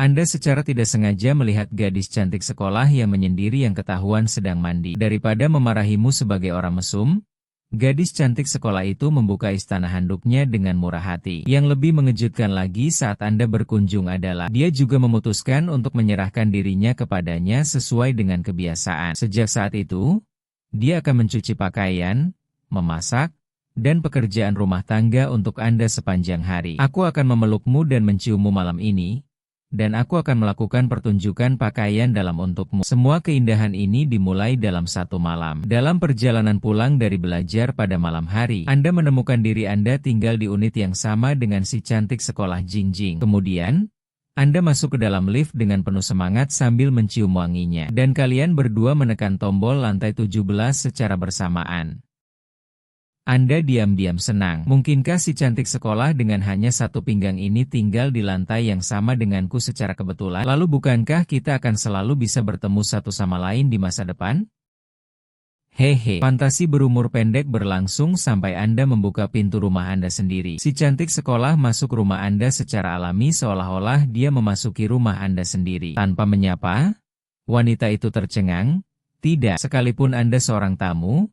Anda secara tidak sengaja melihat gadis cantik sekolah yang menyendiri yang ketahuan sedang mandi. Daripada memarahimu sebagai orang mesum, gadis cantik sekolah itu membuka istana handuknya dengan murah hati. Yang lebih mengejutkan lagi saat Anda berkunjung adalah, dia juga memutuskan untuk menyerahkan dirinya kepadanya sesuai dengan kebiasaan. Sejak saat itu, dia akan mencuci pakaian, memasak, dan pekerjaan rumah tangga untuk Anda sepanjang hari. Aku akan memelukmu dan menciummu malam ini, dan aku akan melakukan pertunjukan pakaian dalam untukmu. Semua keindahan ini dimulai dalam satu malam. Dalam perjalanan pulang dari belajar pada malam hari, Anda menemukan diri Anda tinggal di unit yang sama dengan si cantik sekolah Jingjing. Kemudian, Anda masuk ke dalam lift dengan penuh semangat sambil mencium wanginya. Dan kalian berdua menekan tombol lantai 17 secara bersamaan. Anda diam-diam senang. Mungkinkah si cantik sekolah dengan hanya satu pinggang ini tinggal di lantai yang sama denganku secara kebetulan? Lalu bukankah kita akan selalu bisa bertemu satu sama lain di masa depan? Hehe, fantasi berumur pendek berlangsung sampai Anda membuka pintu rumah Anda sendiri. Si cantik sekolah masuk rumah Anda secara alami seolah-olah dia memasuki rumah Anda sendiri. Tanpa menyapa, wanita itu tercengang. Tidak, sekalipun Anda seorang tamu,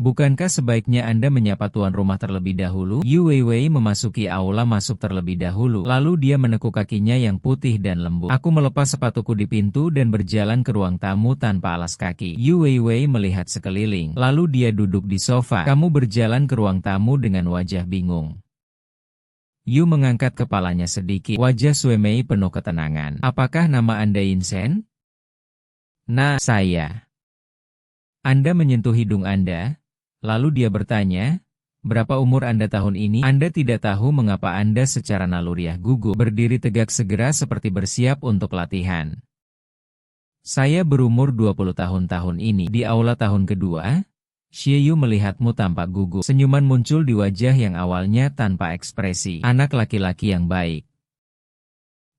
bukankah sebaiknya Anda menyapa tuan rumah terlebih dahulu? Yu Weiwei memasuki aula masuk terlebih dahulu. Lalu dia menekuk kakinya yang putih dan lembut. Aku melepas sepatuku di pintu dan berjalan ke ruang tamu tanpa alas kaki. Yu Weiwei melihat sekeliling. Lalu dia duduk di sofa. Kamu berjalan ke ruang tamu dengan wajah bingung. Yu mengangkat kepalanya sedikit. Wajah Sue Mei penuh ketenangan. Apakah nama Anda Yinsen? Nah, saya. Anda menyentuh hidung Anda. Lalu dia bertanya, berapa umur Anda tahun ini? Anda tidak tahu mengapa Anda secara naluriah gugup berdiri tegak segera seperti bersiap untuk latihan. Saya berumur 20 tahun ini. Di aula tahun kedua, Xie Yu melihatmu tampak gugup. Senyuman muncul di wajah yang awalnya tanpa ekspresi. Anak laki-laki yang baik.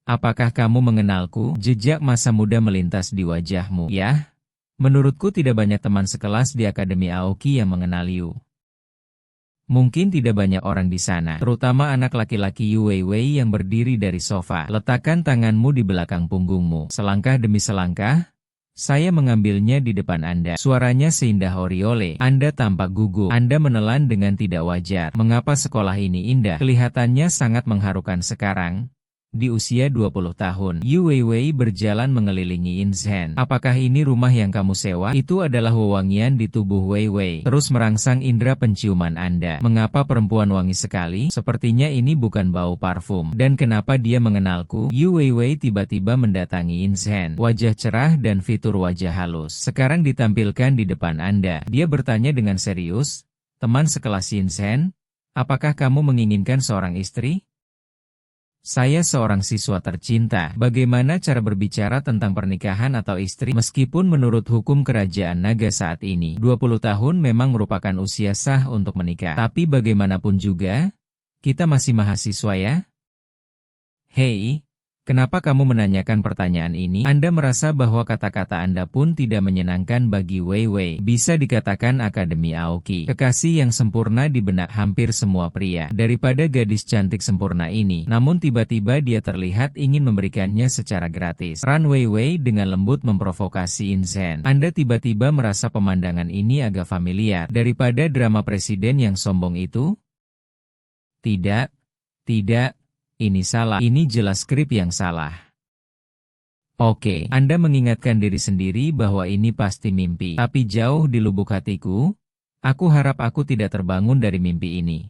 Apakah kamu mengenalku? Jejak masa muda melintas di wajahmu. Ya? Menurutku tidak banyak teman sekelas di Akademi Aoki yang mengenal Yu. Mungkin tidak banyak orang di sana, terutama anak laki-laki Yu Weiwei yang berdiri dari sofa. Letakkan tanganmu di belakang punggungmu. Selangkah demi selangkah, saya mengambilnya di depan Anda. Suaranya seindah oriole. Anda tampak gugup. Anda menelan dengan tidak wajar. Mengapa sekolah ini indah? Kelihatannya sangat mengharukan sekarang. Di usia 20 tahun, Yu Weiwei berjalan mengelilingi Inzhen. Apakah ini rumah yang kamu sewa? Itu adalah wewangian di tubuh Weiwei. Terus merangsang indera penciuman Anda. Mengapa perempuan wangi sekali? Sepertinya ini bukan bau parfum. Dan kenapa dia mengenalku? Yu Weiwei tiba-tiba mendatangi Inzhen. Wajah cerah dan fitur wajah halus. Sekarang ditampilkan di depan Anda. Dia bertanya dengan serius, teman sekelas Inzhen, apakah kamu menginginkan seorang istri? Saya seorang siswa tercinta. Bagaimana cara berbicara tentang pernikahan atau istri? Meskipun menurut hukum kerajaan naga saat ini, 20 tahun memang merupakan usia sah untuk menikah. Tapi bagaimanapun juga, kita masih mahasiswa ya? Hei, kenapa kamu menanyakan pertanyaan ini? Anda merasa bahwa kata-kata Anda pun tidak menyenangkan bagi Weiwei. Bisa dikatakan Akademi Aoki, kekasih yang sempurna di benak hampir semua pria. Daripada gadis cantik sempurna ini, namun tiba-tiba dia terlihat ingin memberikannya secara gratis. Ran Weiwei dengan lembut memprovokasi Inzhen. Anda tiba-tiba merasa pemandangan ini agak familiar. Daripada drama presiden yang sombong itu? Tidak, tidak. Ini salah, ini jelas skrip yang salah. Oke, Anda mengingatkan diri sendiri bahwa ini pasti mimpi. Tapi jauh di lubuk hatiku, aku harap aku tidak terbangun dari mimpi ini.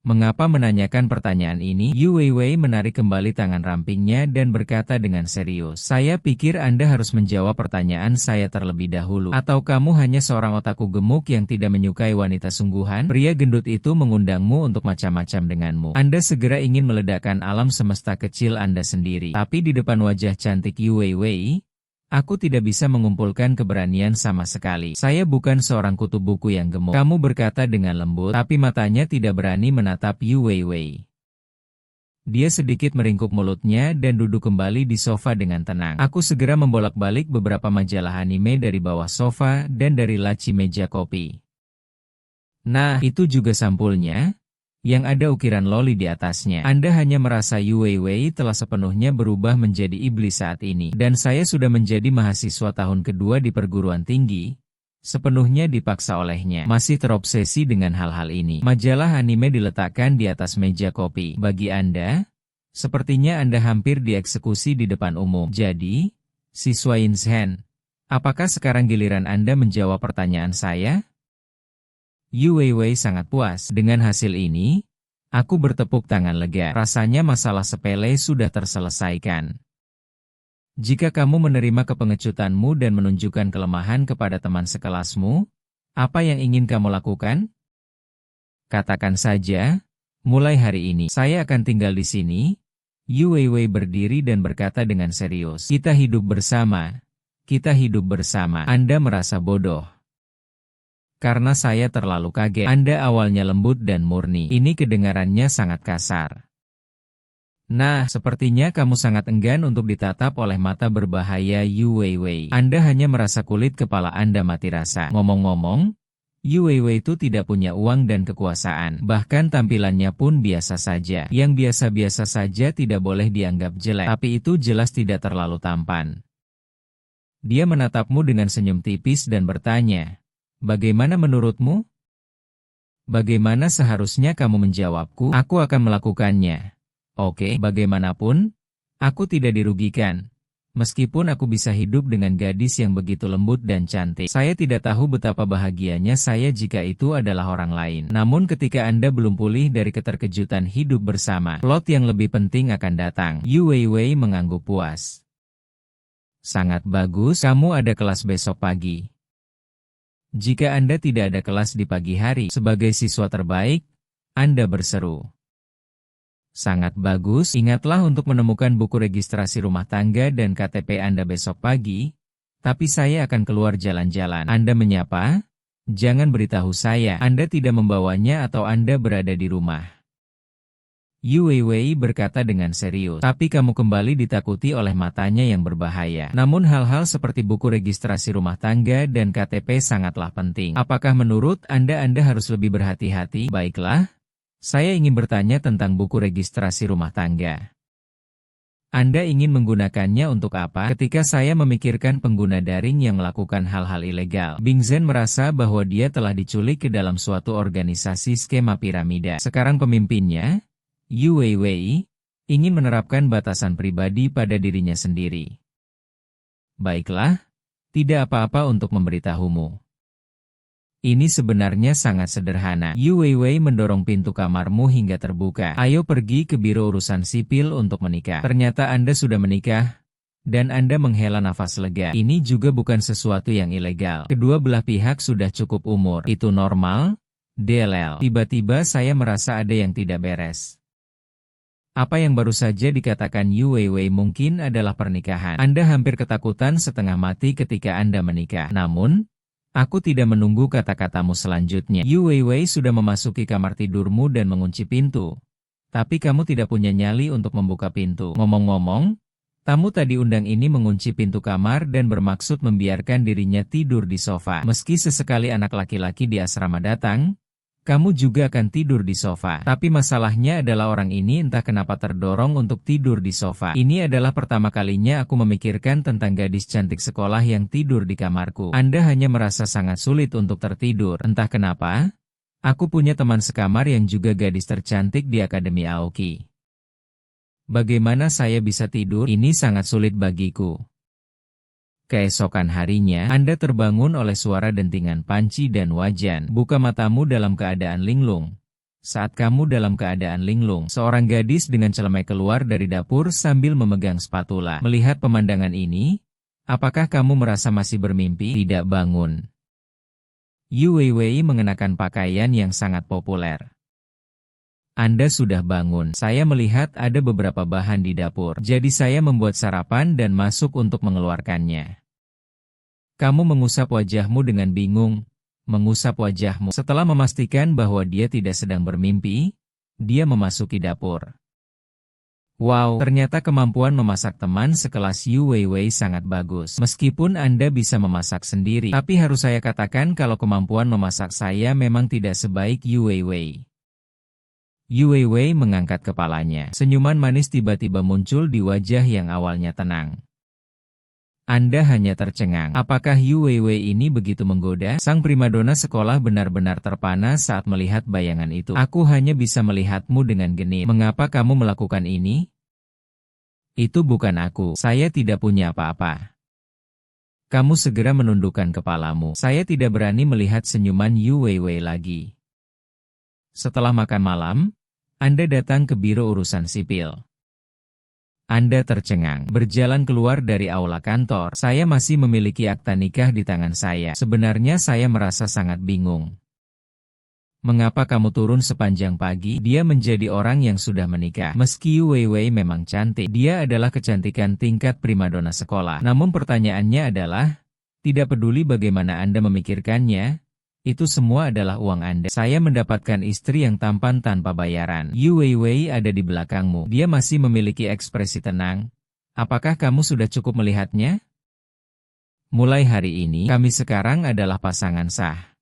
Mengapa menanyakan pertanyaan ini? Yu Weiwei menarik kembali tangan rampingnya dan berkata dengan serius, saya pikir Anda harus menjawab pertanyaan saya terlebih dahulu. Atau kamu hanya seorang otaku gemuk yang tidak menyukai wanita sungguhan? Pria gendut itu mengundangmu untuk macam-macam denganmu. Anda segera ingin meledakkan alam semesta kecil Anda sendiri. Tapi di depan wajah cantik Yu Weiwei, aku tidak bisa mengumpulkan keberanian sama sekali. Saya bukan seorang kutu buku yang gemuk. Kamu berkata dengan lembut, tapi matanya tidak berani menatap Yu Weiwei. Dia sedikit meringkuk mulutnya dan duduk kembali di sofa dengan tenang. Aku segera membolak-balik beberapa majalah anime dari bawah sofa dan dari laci meja kopi. Nah, itu juga sampulnya. yang ada ukiran loli di atasnya. Anda hanya merasa Yu Weiwei telah sepenuhnya berubah menjadi iblis saat ini. Dan saya sudah menjadi mahasiswa tahun kedua di perguruan tinggi. Sepenuhnya dipaksa olehnya. Masih terobsesi dengan hal-hal ini. Majalah anime diletakkan di atas meja kopi. Bagi Anda, sepertinya Anda hampir dieksekusi di depan umum. Jadi, siswa Inshen, apakah sekarang giliran Anda menjawab pertanyaan saya? Yu Weiwei sangat puas. Dengan hasil ini, aku bertepuk tangan lega. Rasanya masalah sepele sudah terselesaikan. Jika kamu menerima kepengecutanmu dan menunjukkan kelemahan kepada teman sekelasmu, apa yang ingin kamu lakukan? Katakan saja, mulai hari ini, saya akan tinggal di sini. Yu Weiwei berdiri dan berkata dengan serius, kita hidup bersama. Kita hidup bersama. Anda merasa bodoh. Karena saya terlalu kaget. Anda awalnya lembut dan murni. Ini kedengarannya sangat kasar. Nah, sepertinya kamu sangat enggan untuk ditatap oleh mata berbahaya Yu Weiwei. Anda hanya merasa kulit kepala Anda mati rasa. Ngomong-ngomong, Yu Weiwei itu tidak punya uang dan kekuasaan. Bahkan tampilannya pun biasa saja. Yang biasa-biasa saja tidak boleh dianggap jelek. Tapi itu jelas tidak terlalu tampan. Dia menatapmu dengan senyum tipis dan bertanya, bagaimana menurutmu? Bagaimana seharusnya kamu menjawabku? Aku akan melakukannya. Oke, bagaimanapun, aku tidak dirugikan. Meskipun aku bisa hidup dengan gadis yang begitu lembut dan cantik. Saya tidak tahu betapa bahagianya saya jika itu adalah orang lain. Namun ketika Anda belum pulih dari keterkejutan hidup bersama, plot yang lebih penting akan datang. Yu Weiwei mengangguk puas. Sangat bagus, kamu ada kelas besok pagi. Jika Anda tidak ada kelas di pagi hari, sebagai siswa terbaik, Anda berseru. Sangat bagus, ingatlah untuk menemukan buku registrasi rumah tangga dan KTP Anda besok pagi, tapi saya akan keluar jalan-jalan. Anda menyapa? Jangan beritahu saya, Anda tidak membawanya atau Anda berada di rumah. Yu Weiwei berkata dengan serius, tapi kamu kembali ditakuti oleh matanya yang berbahaya. Namun hal-hal seperti buku registrasi rumah tangga dan KTP sangatlah penting. Apakah menurut Anda harus lebih berhati-hati? Baiklah. Saya ingin bertanya tentang buku registrasi rumah tangga. Anda ingin menggunakannya untuk apa? Ketika saya memikirkan pengguna daring yang melakukan hal-hal ilegal, Bing Zhen merasa bahwa dia telah diculik ke dalam suatu organisasi skema piramida. Sekarang pemimpinnya, Yu Weiwei, ingin menerapkan batasan pribadi pada dirinya sendiri. Baiklah, tidak apa-apa untuk memberitahumu. Ini sebenarnya sangat sederhana. Yu Weiwei mendorong pintu kamarmu hingga terbuka. Ayo pergi ke biro urusan sipil untuk menikah. Ternyata Anda sudah menikah, dan Anda menghela nafas lega. Ini juga bukan sesuatu yang ilegal. Kedua belah pihak sudah cukup umur. Itu normal? DLL. Tiba-tiba saya merasa ada yang tidak beres. Apa yang baru saja dikatakan Yu Weiwei mungkin adalah pernikahan. Anda hampir ketakutan setengah mati ketika Anda menikah. Namun, aku tidak menunggu kata-katamu selanjutnya. Yu Weiwei sudah memasuki kamar tidurmu dan mengunci pintu. Tapi kamu tidak punya nyali untuk membuka pintu. Ngomong-ngomong, tamu tadi undang ini mengunci pintu kamar dan bermaksud membiarkan dirinya tidur di sofa. Meski sesekali anak laki-laki di asrama datang, kamu juga akan tidur di sofa. Tapi masalahnya adalah orang ini entah kenapa terdorong untuk tidur di sofa. Ini adalah pertama kalinya aku memikirkan tentang gadis cantik sekolah yang tidur di kamarku. Anda hanya merasa sangat sulit untuk tertidur. Entah kenapa, aku punya teman sekamar yang juga gadis tercantik di Akademi Aoki. Bagaimana saya bisa tidur? Ini sangat sulit bagiku. Keesokan harinya, Anda terbangun oleh suara dentingan panci dan wajan. Buka matamu dalam keadaan linglung. Saat kamu dalam keadaan linglung, seorang gadis dengan celemek keluar dari dapur sambil memegang spatula. Melihat pemandangan ini, apakah kamu merasa masih bermimpi? Tidak bangun. Yu Weiwei mengenakan pakaian yang sangat populer. Anda sudah bangun. Saya melihat ada beberapa bahan di dapur. Jadi saya membuat sarapan dan masuk untuk mengeluarkannya. Kamu mengusap wajahmu dengan bingung. Mengusap wajahmu. Setelah memastikan bahwa dia tidak sedang bermimpi, dia memasuki dapur. Wow, ternyata kemampuan memasak teman sekelas Yu Weiwei sangat bagus. Meskipun Anda bisa memasak sendiri, tapi harus saya katakan kalau kemampuan memasak saya memang tidak sebaik Yu Weiwei. Yu Weiwei mengangkat kepalanya. Senyuman manis tiba-tiba muncul di wajah yang awalnya tenang. Anda hanya tercengang. Apakah Yu Weiwei ini begitu menggoda? Sang primadona sekolah benar-benar terpana saat melihat bayangan itu. Aku hanya bisa melihatmu dengan genit. Mengapa kamu melakukan ini? Itu bukan aku. Saya tidak punya apa-apa. Kamu segera menundukkan kepalamu. Saya tidak berani melihat senyuman Yu Weiwei lagi. Setelah makan malam, Anda datang ke biro urusan sipil. Anda tercengang. Berjalan keluar dari aula kantor, saya masih memiliki akta nikah di tangan saya. Sebenarnya saya merasa sangat bingung. Mengapa kamu turun sepanjang pagi? Dia menjadi orang yang sudah menikah. Meski Yu Weiwei memang cantik, dia adalah kecantikan tingkat primadona sekolah. Namun pertanyaannya adalah, tidak peduli bagaimana Anda memikirkannya, itu semua adalah uang Anda. Saya mendapatkan istri yang tampan tanpa bayaran. Yu Weiwei ada di belakangmu. Dia masih memiliki ekspresi tenang. Apakah kamu sudah cukup melihatnya? Mulai hari ini, kami sekarang adalah pasangan sah.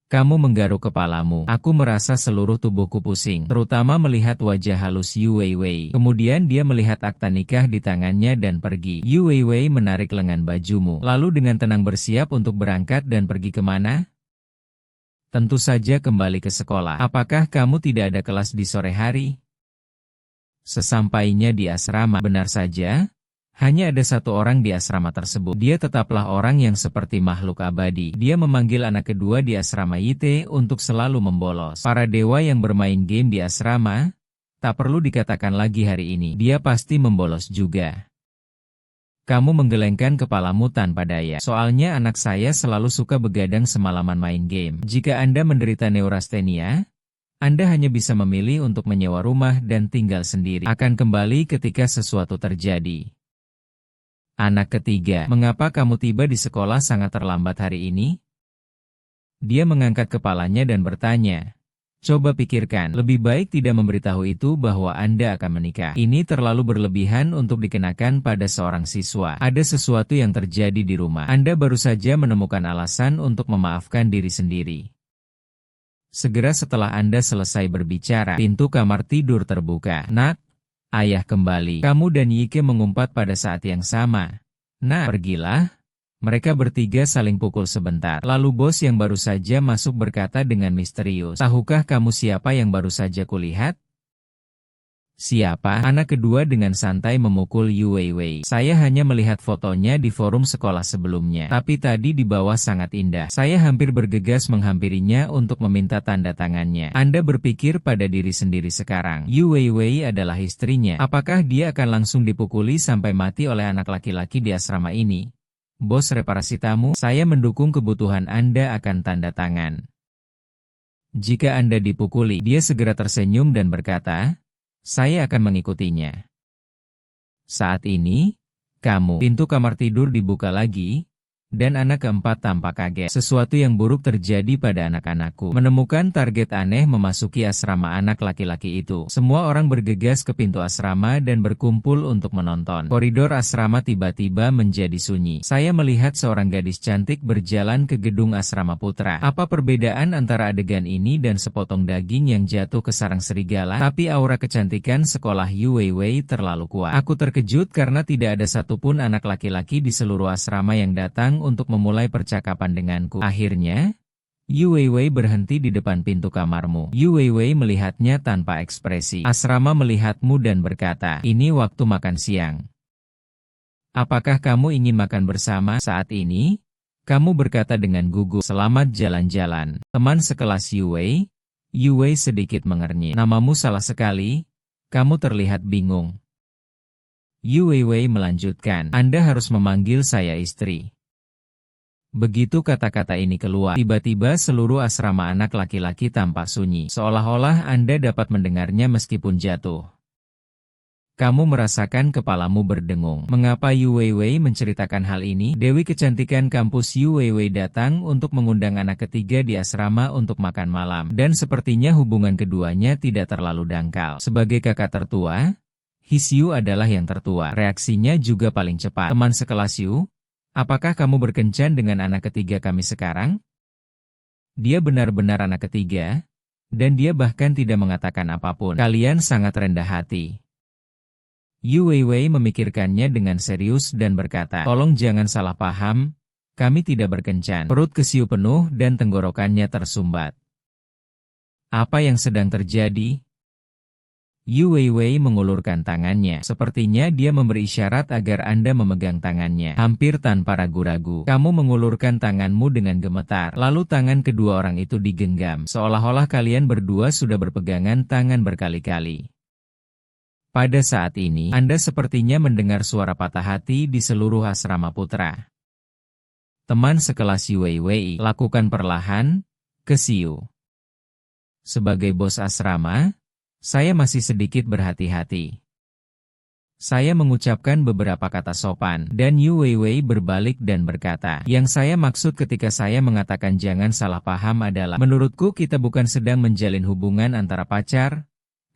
Kamu menggaruk kepalamu. Aku merasa seluruh tubuhku pusing, terutama melihat wajah halus Yu Weiwei. Kemudian dia melihat akta nikah di tangannya dan pergi. Yu Weiwei menarik lengan bajumu, lalu dengan tenang bersiap untuk berangkat dan pergi kemana? Tentu saja kembali ke sekolah. Apakah kamu tidak ada kelas di sore hari? Sesampainya di asrama, benar saja. Hanya ada satu orang di asrama tersebut. Dia tetaplah orang yang seperti makhluk abadi. Dia memanggil anak kedua di asrama Yite untuk selalu membolos. Para dewa yang bermain game di asrama, tak perlu dikatakan lagi hari ini. Dia pasti membolos juga. Kamu menggelengkan kepalamu tanpa daya. Soalnya anak saya selalu suka begadang semalaman main game. Jika Anda menderita neurastenia, Anda hanya bisa memilih untuk menyewa rumah dan tinggal sendiri. Akan kembali ketika sesuatu terjadi. Anak ketiga, mengapa kamu tiba di sekolah sangat terlambat hari ini? Dia mengangkat kepalanya dan bertanya. Coba pikirkan, lebih baik tidak memberitahu itu bahwa Anda akan menikah. Ini terlalu berlebihan untuk dikenakan pada seorang siswa. Ada sesuatu yang terjadi di rumah. Anda baru saja menemukan alasan untuk memaafkan diri sendiri. Segera setelah Anda selesai berbicara, pintu kamar tidur terbuka. Nak, ayah kembali. Kamu dan Yike mengumpat pada saat yang sama. Nah, pergilah. Mereka bertiga saling pukul sebentar. Lalu bos yang baru saja masuk berkata dengan misterius. Tahukah kamu siapa yang baru saja kulihat? Siapa? Anak kedua dengan santai memukul Yu Weiwei. Saya hanya melihat fotonya di forum sekolah sebelumnya. Tapi tadi di bawah sangat indah. Saya hampir bergegas menghampirinya untuk meminta tanda tangannya. Anda berpikir pada diri sendiri sekarang. Yu Weiwei adalah istrinya. Apakah dia akan langsung dipukuli sampai mati oleh anak laki-laki di asrama ini? Bos reparasi tamu, saya mendukung kebutuhan Anda akan tanda tangan. Jika Anda dipukuli, dia segera tersenyum dan berkata, saya akan mengikutinya. Saat ini, pintu kamar tidur dibuka lagi, dan anak keempat tampak kaget. Sesuatu yang buruk terjadi pada anak-anakku. Menemukan target aneh memasuki asrama anak laki-laki itu. Semua orang bergegas ke pintu asrama dan berkumpul untuk menonton. Koridor asrama tiba-tiba menjadi sunyi. Saya melihat seorang gadis cantik berjalan ke gedung asrama putra. Apa perbedaan antara adegan ini dan sepotong daging yang jatuh ke sarang serigala? Tapi aura kecantikan sekolah Yu Weiwei terlalu kuat. Aku terkejut karena tidak ada satupun anak laki-laki di seluruh asrama yang datang untuk memulai percakapan denganku. Akhirnya, Yu Weiwei berhenti di depan pintu kamarmu. Yu Weiwei melihatnya tanpa ekspresi. Asrama melihatmu dan berkata, ini waktu makan siang. Apakah kamu ingin makan bersama saat ini? Kamu berkata dengan gugup, selamat jalan-jalan. Teman sekelas Yu Wei. Yu Wei sedikit mengernyit. Namamu salah sekali. Kamu terlihat bingung. Yu Weiwei melanjutkan, Anda harus memanggil saya istri. Begitu kata-kata ini keluar, tiba-tiba seluruh asrama anak laki-laki tampak sunyi, seolah-olah Anda dapat mendengarnya meskipun jatuh. Kamu merasakan kepalamu berdengung. Mengapa Yu Weiwei menceritakan hal ini? Dewi kecantikan kampus Yu Weiwei datang untuk mengundang anak ketiga di asrama untuk makan malam, dan sepertinya hubungan keduanya tidak terlalu dangkal. Sebagai kakak tertua, Hisyu adalah yang tertua. Reaksinya juga paling cepat. Teman sekelas Yu, apakah kamu berkencan dengan anak ketiga kami sekarang? Dia benar-benar anak ketiga? Dan dia bahkan tidak mengatakan apapun. Kalian sangat rendah hati. Yu Weiwei memikirkannya dengan serius dan berkata, tolong jangan salah paham, kami tidak berkencan. Perut Kesiu penuh dan tenggorokannya tersumbat. Apa yang sedang terjadi? Yu Weiwei mengulurkan tangannya. Sepertinya dia memberi isyarat agar Anda memegang tangannya. Hampir tanpa ragu-ragu, kamu mengulurkan tanganmu dengan gemetar. Lalu tangan kedua orang itu digenggam, seolah-olah kalian berdua sudah berpegangan tangan berkali-kali. Pada saat ini, Anda sepertinya mendengar suara patah hati di seluruh asrama putra. Teman sekelas Yu Weiwei, lakukan perlahan, Kesiu. Sebagai bos asrama, saya masih sedikit berhati-hati. Saya mengucapkan beberapa kata sopan, dan Yu Weiwei berbalik dan berkata, yang saya maksud ketika saya mengatakan jangan salah paham adalah, menurutku kita bukan sedang menjalin hubungan antara pacar,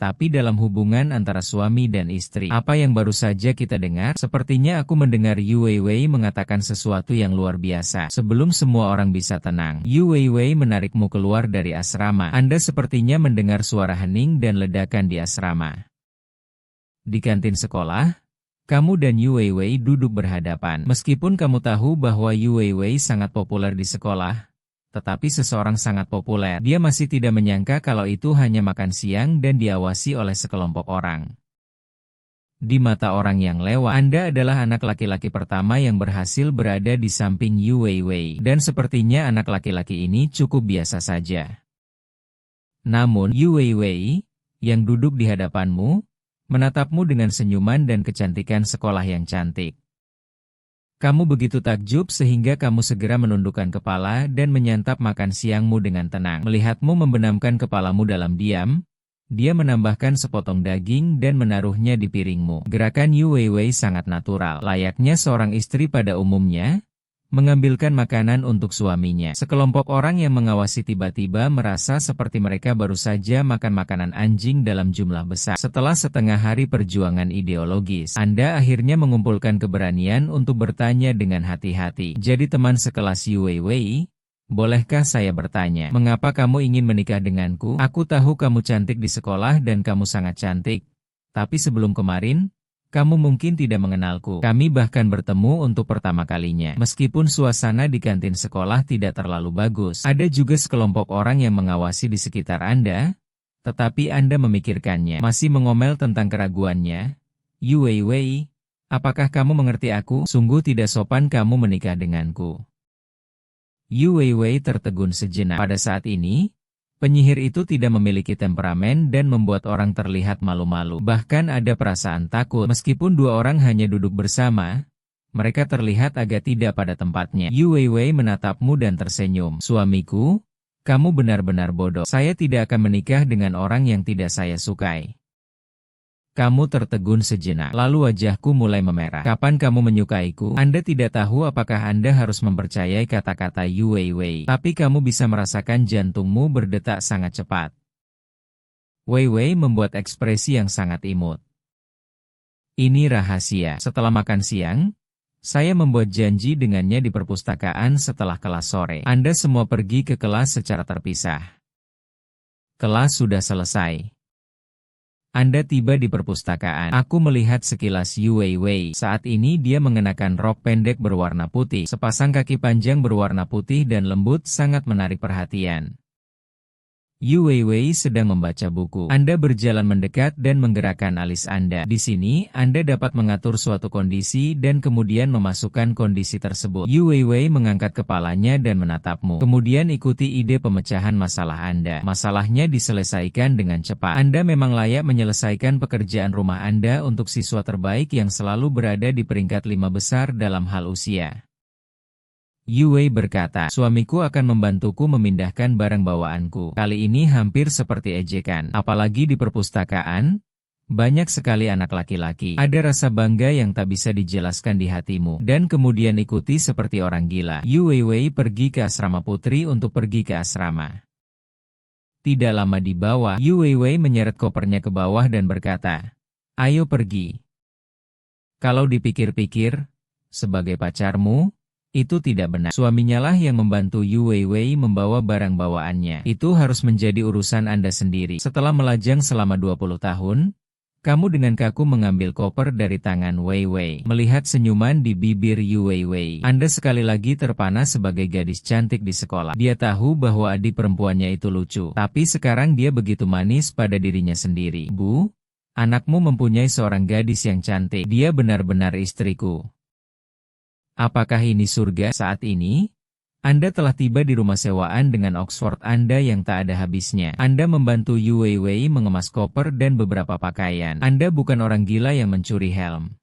tapi dalam hubungan antara suami dan istri. Apa yang baru saja kita dengar? Sepertinya aku mendengar Yu Weiwei mengatakan sesuatu yang luar biasa. Sebelum semua orang bisa tenang, Yu Weiwei menarikmu keluar dari asrama. Anda sepertinya mendengar suara hening dan ledakan di asrama. Di kantin sekolah, kamu dan Yu Weiwei duduk berhadapan. Meskipun kamu tahu bahwa Yu Weiwei sangat populer di sekolah, tetapi seseorang sangat populer, dia masih tidak menyangka kalau itu hanya makan siang dan diawasi oleh sekelompok orang. Di mata orang yang lewat, Anda adalah anak laki-laki pertama yang berhasil berada di samping Yu Weiwei, dan sepertinya anak laki-laki ini cukup biasa saja. Namun, Yu Weiwei, yang duduk di hadapanmu, menatapmu dengan senyuman dan kecantikan sekolah yang cantik. Kamu begitu takjub sehingga kamu segera menundukkan kepala dan menyantap makan siangmu dengan tenang. Melihatmu membenamkan kepalamu dalam diam, dia menambahkan sepotong daging dan menaruhnya di piringmu. Gerakan Yu Weiwei sangat natural, layaknya seorang istri pada umumnya, mengambilkan makanan untuk suaminya. Sekelompok orang yang mengawasi tiba-tiba merasa seperti mereka baru saja makan makanan anjing dalam jumlah besar. Setelah setengah hari perjuangan ideologis, Anda akhirnya mengumpulkan keberanian untuk bertanya dengan hati-hati. Jadi teman sekelas Yu Weiwei, bolehkah saya bertanya, mengapa kamu ingin menikah denganku? Aku tahu kamu cantik di sekolah dan kamu sangat cantik. Tapi sebelum kemarin, kamu mungkin tidak mengenalku. Kami bahkan bertemu untuk pertama kalinya. Meskipun suasana di kantin sekolah tidak terlalu bagus, ada juga sekelompok orang yang mengawasi di sekitar Anda, tetapi Anda memikirkannya, masih mengomel tentang keraguannya. Yu Weiwei, apakah kamu mengerti aku? Sungguh tidak sopan kamu menikah denganku. Yu Weiwei tertegun sejenak. Pada saat ini, penyihir itu tidak memiliki temperamen dan membuat orang terlihat malu-malu. Bahkan ada perasaan takut. Meskipun dua orang hanya duduk bersama, mereka terlihat agak tidak pada tempatnya. Yu Weiwei menatapmu dan tersenyum. Suamiku, kamu benar-benar bodoh. Saya tidak akan menikah dengan orang yang tidak saya sukai. Kamu tertegun sejenak, lalu wajahku mulai memerah. Kapan kamu menyukaiku? Anda tidak tahu apakah Anda harus mempercayai kata-kata Yu Weiwei, tapi kamu bisa merasakan jantungmu berdetak sangat cepat. Weiwei membuat ekspresi yang sangat imut. Ini rahasia. Setelah makan siang, saya membuat janji dengannya di perpustakaan setelah kelas sore. Anda semua pergi ke kelas secara terpisah. Kelas sudah selesai. Anda tiba di perpustakaan. Aku melihat sekilas Yu Weiwei. Saat ini dia mengenakan rok pendek berwarna putih. Sepasang kaki panjang berwarna putih dan lembut sangat menarik perhatian. Yu Weiwei sedang membaca buku. Anda berjalan mendekat dan menggerakkan alis Anda. Di sini, Anda dapat mengatur suatu kondisi dan kemudian memasukkan kondisi tersebut. Yu Weiwei mengangkat kepalanya dan menatapmu. Kemudian ikuti ide pemecahan masalah Anda. Masalahnya diselesaikan dengan cepat. Anda memang layak menyelesaikan pekerjaan rumah Anda untuk siswa terbaik yang selalu berada di peringkat 5 besar dalam hal usia. Yu Wei berkata, suamiku akan membantuku memindahkan barang bawaanku. Kali ini hampir seperti ejekan. Apalagi di perpustakaan, banyak sekali anak laki-laki. Ada rasa bangga yang tak bisa dijelaskan di hatimu. Dan kemudian ikuti seperti orang gila. Yu Wei pergi ke asrama putri untuk pergi ke asrama. Tidak lama di bawah, Yu Wei menyeret kopernya ke bawah dan berkata, ayo pergi. Kalau dipikir-pikir, sebagai pacarmu, Itu tidak benar. Suaminya lah yang membantu Yu Weiwei membawa barang bawaannya. Itu harus menjadi urusan Anda sendiri. Setelah melajang selama 20 tahun, kamu dengan kaku mengambil koper dari tangan Weiwei. Melihat senyuman di bibir Yu Weiwei, Anda sekali lagi terpana sebagai gadis cantik di sekolah. Dia tahu bahwa adik perempuannya itu lucu. Tapi sekarang dia begitu manis pada dirinya sendiri. Bu, anakmu mempunyai seorang gadis yang cantik. Dia benar-benar istriku. Apakah ini surga? Saat ini, Anda telah tiba di rumah sewaan dengan Oxford Anda yang tak ada habisnya. Anda membantu Yu Weiwei mengemas koper dan beberapa pakaian. Anda bukan orang gila yang mencuri helm.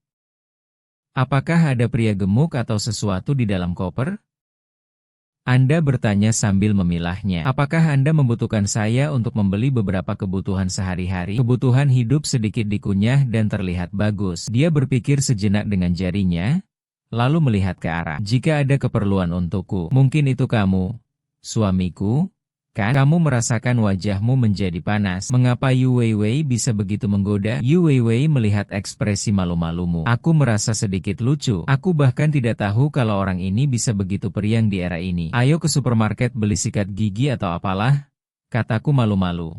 Apakah ada pria gemuk atau sesuatu di dalam koper? Anda bertanya sambil memilahnya. Apakah Anda membutuhkan saya untuk membeli beberapa kebutuhan sehari-hari? Kebutuhan hidup sedikit dikunyah dan terlihat bagus. Dia berpikir sejenak dengan jarinya, lalu melihat ke arah. Jika ada keperluan untukku, mungkin itu kamu, suamiku, kan? Kamu merasakan wajahmu menjadi panas. Mengapa Yu Weiwei bisa begitu menggoda? Yu Weiwei melihat ekspresi malu-malumu. Aku merasa sedikit lucu. Aku bahkan tidak tahu kalau orang ini bisa begitu periang di era ini. Ayo ke supermarket beli sikat gigi atau apalah, kataku malu-malu.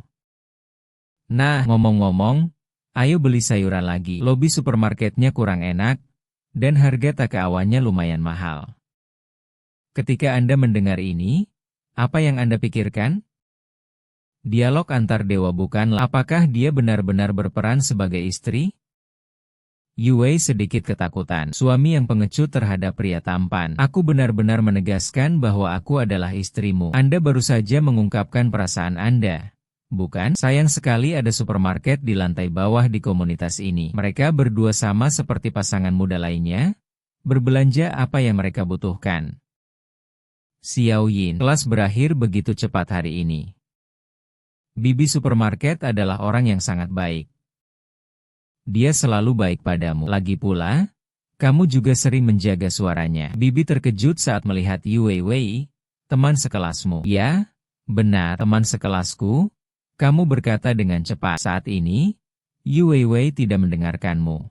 Nah, ngomong-ngomong, ayo beli sayuran lagi. Lobi supermarketnya kurang enak, dan harga takawannya lumayan mahal. Ketika Anda mendengar ini, apa yang Anda pikirkan? Dialog antar dewa bukanlah. Apakah dia benar-benar berperan sebagai istri? Yu Wei sedikit ketakutan. Suami yang pengecut terhadap pria tampan. Aku benar-benar menegaskan bahwa aku adalah istrimu. Anda baru saja mengungkapkan perasaan Anda. Bukan? Sayang sekali ada supermarket di lantai bawah di komunitas ini. Mereka berdua sama seperti pasangan muda lainnya, berbelanja apa yang mereka butuhkan. Xiao Yin, kelas berakhir begitu cepat hari ini. Bibi supermarket adalah orang yang sangat baik. Dia selalu baik padamu. Lagi pula, kamu juga sering menjaga suaranya. Bibi terkejut saat melihat Yu Weiwei, teman sekelasmu. Ya, benar, teman sekelasku. Kamu berkata dengan cepat. Saat ini, Yu Weiwei tidak mendengarkanmu.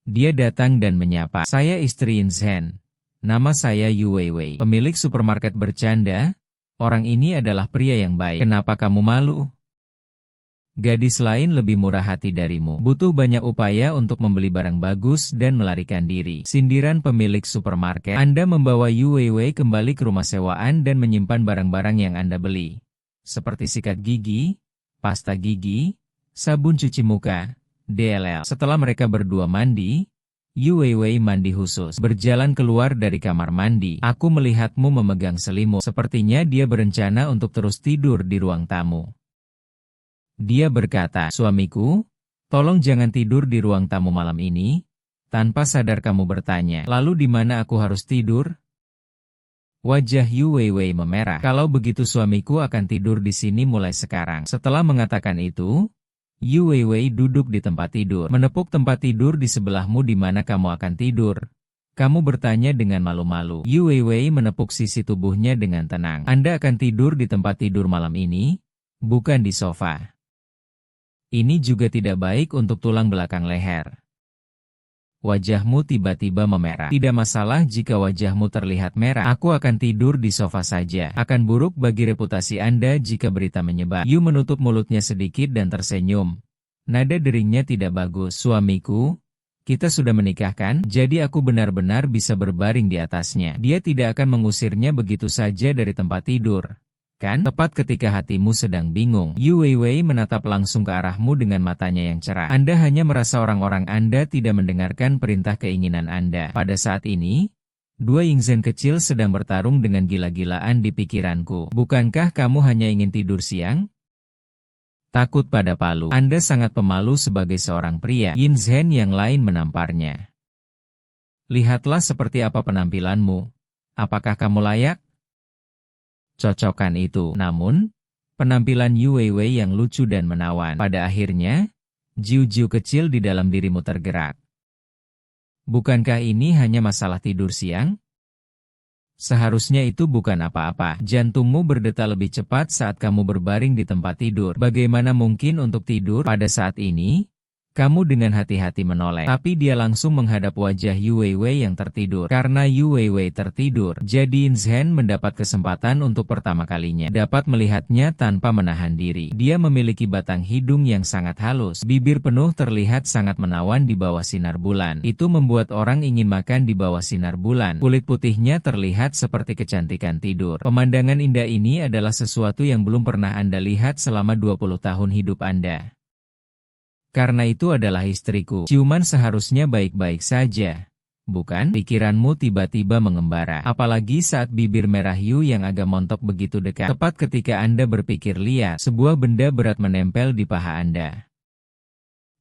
Dia datang dan menyapa. Saya istri Yin Zhen. Nama saya Yu Weiwei. Pemilik supermarket bercanda. Orang ini adalah pria yang baik. Kenapa kamu malu? Gadis lain lebih murah hati darimu. Butuh banyak upaya untuk membeli barang bagus dan melarikan diri. Sindiran pemilik supermarket. Anda membawa Yu Weiwei kembali ke rumah sewaan dan menyimpan barang-barang yang Anda beli. Seperti sikat gigi, pasta gigi, sabun cuci muka, DLL. Setelah mereka berdua mandi, Yu Weiwei mandi khusus. Berjalan keluar dari kamar mandi. Aku melihatmu memegang selimut. Sepertinya dia berencana untuk terus tidur di ruang tamu. Dia berkata, suamiku, tolong jangan tidur di ruang tamu malam ini. Tanpa sadar kamu bertanya, lalu di mana aku harus tidur? Wajah Yu Weiwei memerah. Kalau begitu suamiku akan tidur di sini mulai sekarang. Setelah mengatakan itu, Yu Weiwei duduk di tempat tidur. Menepuk tempat tidur di sebelahmu di mana kamu akan tidur. Kamu bertanya dengan malu-malu. Yu Weiwei menepuk sisi tubuhnya dengan tenang. Anda akan tidur di tempat tidur malam ini, bukan di sofa. Ini juga tidak baik untuk tulang belakang leher. Wajahmu tiba-tiba memerah. Tidak masalah jika wajahmu terlihat merah. Aku akan tidur di sofa saja. Akan buruk bagi reputasi Anda jika berita menyebar. Yu menutup mulutnya sedikit dan tersenyum. Nada deringnya tidak bagus. Suamiku, kita sudah menikah kan? Jadi aku benar-benar bisa berbaring di atasnya. Dia tidak akan mengusirnya begitu saja dari tempat tidur. Kan? Tepat ketika hatimu sedang bingung, Yu Weiwei menatap langsung ke arahmu dengan matanya yang cerah. Anda hanya merasa orang-orang Anda tidak mendengarkan perintah keinginan Anda. Pada saat ini, dua Yingzhen kecil sedang bertarung dengan gila-gilaan di pikiranku. Bukankah kamu hanya ingin tidur siang? Takut pada palu. Anda sangat pemalu sebagai seorang pria. Yingzhen yang lain menamparnya. Lihatlah seperti apa penampilanmu. Apakah kamu layak? Cocokkan itu. Namun, penampilan Yu Weiwei yang lucu dan menawan. Pada akhirnya, jiu-jiu kecil di dalam dirimu tergerak. Bukankah ini hanya masalah tidur siang? Seharusnya itu bukan apa-apa. Jantungmu berdetak lebih cepat saat kamu berbaring di tempat tidur. Bagaimana mungkin untuk tidur pada saat ini? Kamu dengan hati-hati menoleh, tapi dia langsung menghadap wajah Yu Weiwei yang tertidur. Karena Yu Weiwei tertidur, jadi Zhen mendapat kesempatan untuk pertama kalinya dapat melihatnya tanpa menahan diri. Dia memiliki batang hidung yang sangat halus, bibir penuh terlihat sangat menawan di bawah sinar bulan. Itu membuat orang ingin makan di bawah sinar bulan. Kulit putihnya terlihat seperti kecantikan tidur. Pemandangan indah ini adalah sesuatu yang belum pernah Anda lihat selama 20 tahun hidup Anda. Karena itu adalah istriku. Ciuman seharusnya baik-baik saja. Bukan? Pikiranmu tiba-tiba mengembara. Apalagi saat bibir merah Yu yang agak montok begitu dekat. Tepat ketika Anda berpikir lihat, sebuah benda berat menempel di paha Anda.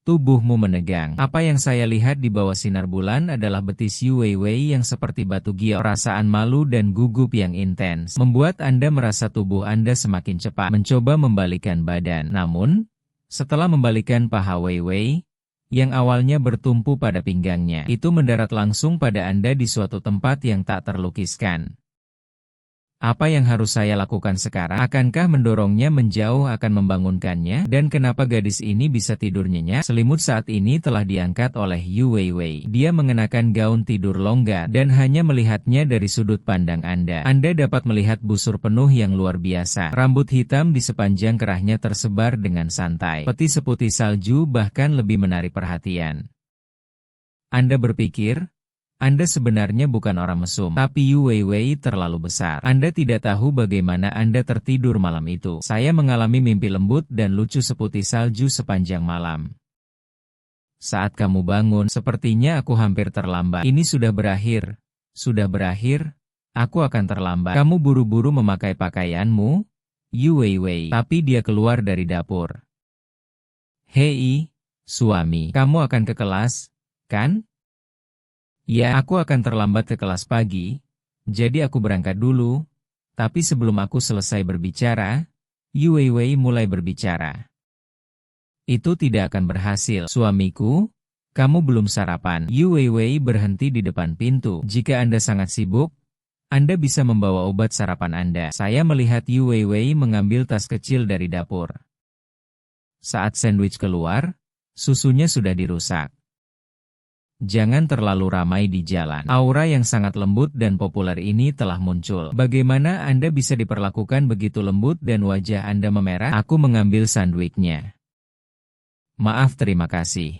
Tubuhmu menegang. Apa yang saya lihat di bawah sinar bulan adalah betis Yu Weiwei yang seperti batu giok. Perasaan malu dan gugup yang intens membuat Anda merasa tubuh Anda semakin cepat mencoba membalikkan badan. Namun, setelah membalikkan paha Weiwei, yang awalnya bertumpu pada pinggangnya, itu mendarat langsung pada Anda di suatu tempat yang tak terlukiskan. Apa yang harus saya lakukan sekarang? Akankah mendorongnya menjauh akan membangunkannya? Dan kenapa gadis ini bisa tidur nyenyak? Selimut saat ini telah diangkat oleh Yu Weiwei. Dia mengenakan gaun tidur longgar dan hanya melihatnya dari sudut pandang Anda. Anda dapat melihat busur penuh yang luar biasa. Rambut hitam di sepanjang kerahnya tersebar dengan santai. Peti seputih salju bahkan lebih menarik perhatian. Anda berpikir, Anda sebenarnya bukan orang mesum, tapi Yu Weiwei terlalu besar. Anda tidak tahu bagaimana Anda tertidur malam itu. Saya mengalami mimpi lembut dan lucu seputih salju sepanjang malam. Saat kamu bangun, sepertinya aku hampir terlambat. Ini sudah berakhir. Sudah berakhir? Aku akan terlambat. Kamu buru-buru memakai pakaianmu? Yu Weiwei. Tapi dia keluar dari dapur. Hei, suami, kamu akan ke kelas, kan? Ya, aku akan terlambat ke kelas pagi, jadi aku berangkat dulu. Tapi sebelum aku selesai berbicara, Yu Weiwei mulai berbicara. Itu tidak akan berhasil, suamiku. Kamu belum sarapan. Yu Weiwei berhenti di depan pintu. Jika Anda sangat sibuk, Anda bisa membawa obat sarapan Anda. Saya melihat Yu Weiwei mengambil tas kecil dari dapur. Saat sandwich keluar, susunya sudah dirusak. Jangan terlalu ramai di jalan. Aura yang sangat lembut dan populer ini telah muncul. Bagaimana Anda bisa diperlakukan begitu lembut dan wajah Anda memerah? Aku mengambil sandwichnya. Maaf, terima kasih.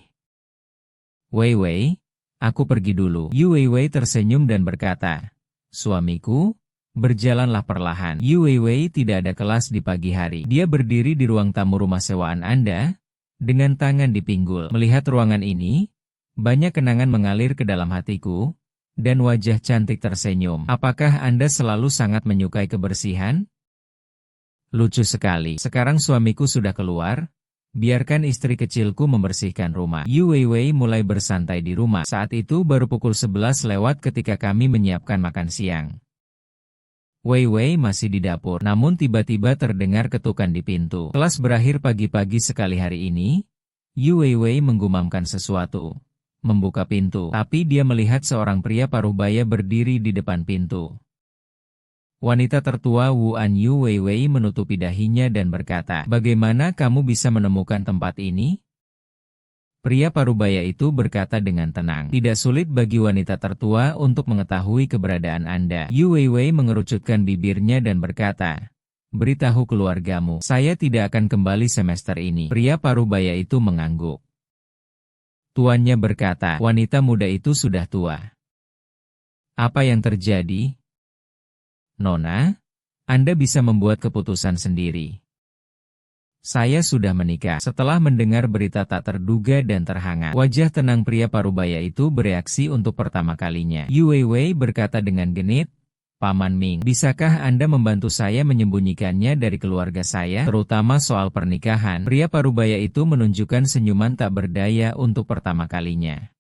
Weiwei, aku pergi dulu. Yu Weiwei tersenyum dan berkata, suamiku, berjalanlah perlahan. Yu Weiwei tidak ada kelas di pagi hari. Dia berdiri di ruang tamu rumah sewaan Anda, dengan tangan di pinggul. Melihat ruangan ini, banyak kenangan mengalir ke dalam hatiku, dan wajah cantik tersenyum. Apakah Anda selalu sangat menyukai kebersihan? Lucu sekali. Sekarang suamiku sudah keluar, biarkan istri kecilku membersihkan rumah. Yu Weiwei mulai bersantai di rumah. Saat itu baru pukul 11 lewat ketika kami menyiapkan makan siang. Weiwei masih di dapur, namun tiba-tiba terdengar ketukan di pintu. Kelas berakhir pagi-pagi sekali hari ini. Yu Weiwei menggumamkan sesuatu. Membuka pintu, tapi dia melihat seorang pria paruh-baya berdiri di depan pintu. Wanita tertua Wuan Yu Weiwei menutupi dahinya dan berkata, bagaimana kamu bisa menemukan tempat ini? Pria paruh-baya itu berkata dengan tenang, tidak sulit bagi wanita tertua untuk mengetahui keberadaan Anda. Yu Weiwei mengerucutkan bibirnya dan berkata, beritahu keluargamu, saya tidak akan kembali semester ini. Pria paruh-baya itu mengangguk. Tuannya berkata, wanita muda itu sudah tua. Apa yang terjadi? Nona, Anda bisa membuat keputusan sendiri. Saya sudah menikah. Setelah mendengar berita tak terduga dan terhangat, wajah tenang pria paruh-baya itu bereaksi untuk pertama kalinya. Yu Weiwei berkata dengan genit, Paman Ming, bisakah Anda membantu saya menyembunyikannya dari keluarga saya, terutama soal pernikahan? Pria paruh-baya itu menunjukkan senyuman tak berdaya untuk pertama kalinya.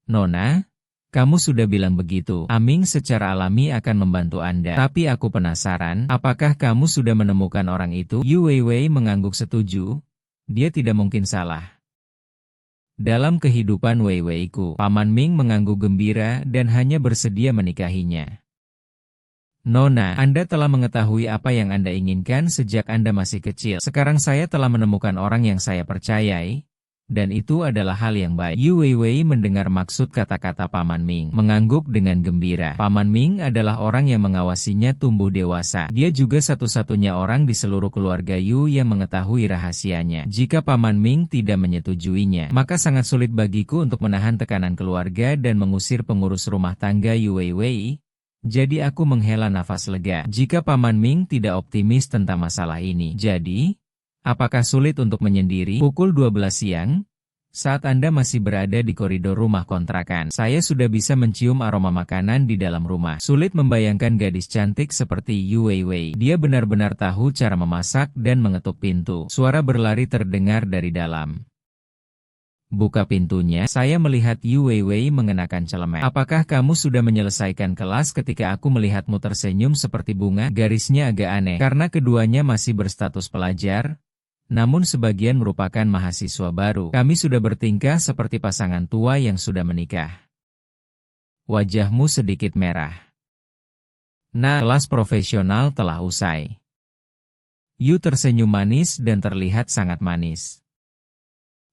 Nona, kamu sudah bilang begitu. Aming secara alami akan membantu Anda. Tapi aku penasaran, apakah kamu sudah menemukan orang itu? Yu Weiwei mengangguk setuju. Dia tidak mungkin salah. Dalam kehidupan Weiweiku, Paman Ming mengangguk gembira dan hanya bersedia menikahinya. Nona, Anda telah mengetahui apa yang Anda inginkan sejak Anda masih kecil. Sekarang saya telah menemukan orang yang saya percayai. Dan itu adalah hal yang baik. Yu Weiwei mendengar maksud kata-kata Paman Ming, mengangguk dengan gembira. Paman Ming adalah orang yang mengawasinya tumbuh dewasa. Dia juga satu-satunya orang di seluruh keluarga Yu yang mengetahui rahasianya. Jika Paman Ming tidak menyetujuinya, maka sangat sulit bagiku untuk menahan tekanan keluarga dan mengusir pengurus rumah tangga Yu Weiwei. Jadi aku menghela nafas lega. Jika Paman Ming tidak optimis tentang masalah ini, jadi apakah sulit untuk menyendiri? Pukul 12 siang, saat Anda masih berada di koridor rumah kontrakan, saya sudah bisa mencium aroma makanan di dalam rumah. Sulit membayangkan gadis cantik seperti Yu Weiwei. Dia benar-benar tahu cara memasak dan mengetuk pintu. Suara berlari terdengar dari dalam. Buka pintunya, saya melihat Yu Weiwei mengenakan celemek. Apakah kamu sudah menyelesaikan kelas? Ketika aku melihatmu tersenyum seperti bunga, garisnya agak aneh, karena keduanya masih berstatus pelajar. Namun sebagian merupakan mahasiswa baru. Kami sudah bertingkah seperti pasangan tua yang sudah menikah. Wajahmu sedikit merah. Nah, kelas profesional telah usai. Yu tersenyum manis dan terlihat sangat manis.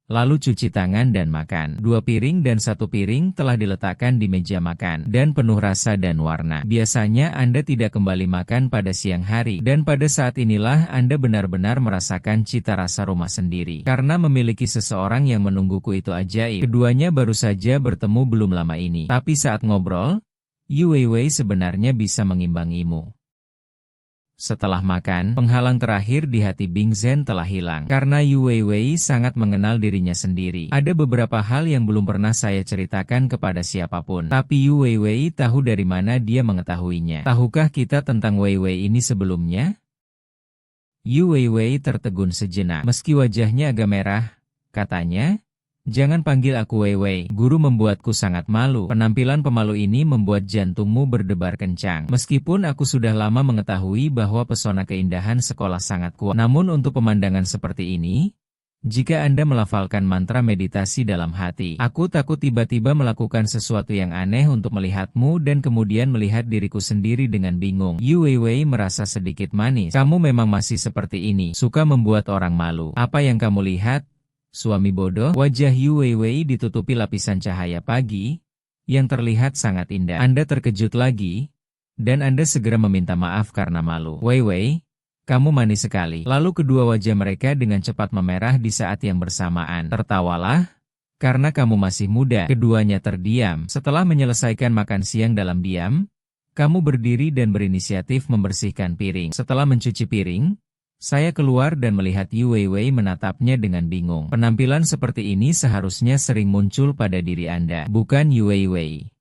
Lalu cuci tangan dan makan. 2 piring dan 1 piring telah diletakkan di meja makan, dan penuh rasa dan warna. Biasanya Anda tidak kembali makan pada siang hari, dan pada saat inilah Anda benar-benar merasakan cita rasa rumah sendiri. Karena memiliki seseorang yang menungguku itu ajaib. Keduanya baru saja bertemu belum lama ini. Tapi saat ngobrol, Yu Weiwei sebenarnya bisa mengimbangimu. Setelah makan, penghalang terakhir di hati Bing Zhen telah hilang. Karena Yu Weiwei sangat mengenal dirinya sendiri. Ada beberapa hal yang belum pernah saya ceritakan kepada siapapun. Tapi Yu Weiwei tahu dari mana dia mengetahuinya. Tahukah kita tentang Weiwei ini sebelumnya? Yu Weiwei tertegun sejenak. Meski wajahnya agak merah, katanya, "Jangan panggil aku Weiwei, guru membuatku sangat malu." Penampilan pemalu ini membuat jantungmu berdebar kencang. Meskipun aku sudah lama mengetahui bahwa pesona keindahan sekolah sangat kuat. Namun untuk pemandangan seperti ini, jika Anda melafalkan mantra meditasi dalam hati, aku takut tiba-tiba melakukan sesuatu yang aneh untuk melihatmu dan kemudian melihat diriku sendiri dengan bingung. Yu Weiwei merasa sedikit manis. Kamu memang masih seperti ini, suka membuat orang malu. Apa yang kamu lihat? Suami bodoh. Wajah Yu Weiwei ditutupi lapisan cahaya pagi, yang terlihat sangat indah. Anda terkejut lagi, dan Anda segera meminta maaf karena malu. Weiwei, kamu manis sekali. Lalu kedua wajah mereka dengan cepat memerah di saat yang bersamaan. Tertawalah, karena kamu masih muda. Keduanya terdiam. Setelah menyelesaikan makan siang dalam diam, kamu berdiri dan berinisiatif membersihkan piring. Setelah mencuci piring, saya keluar dan melihat Yu Weiwei menatapnya dengan bingung. Penampilan seperti ini seharusnya sering muncul pada diri Anda, bukan Yu Weiwei?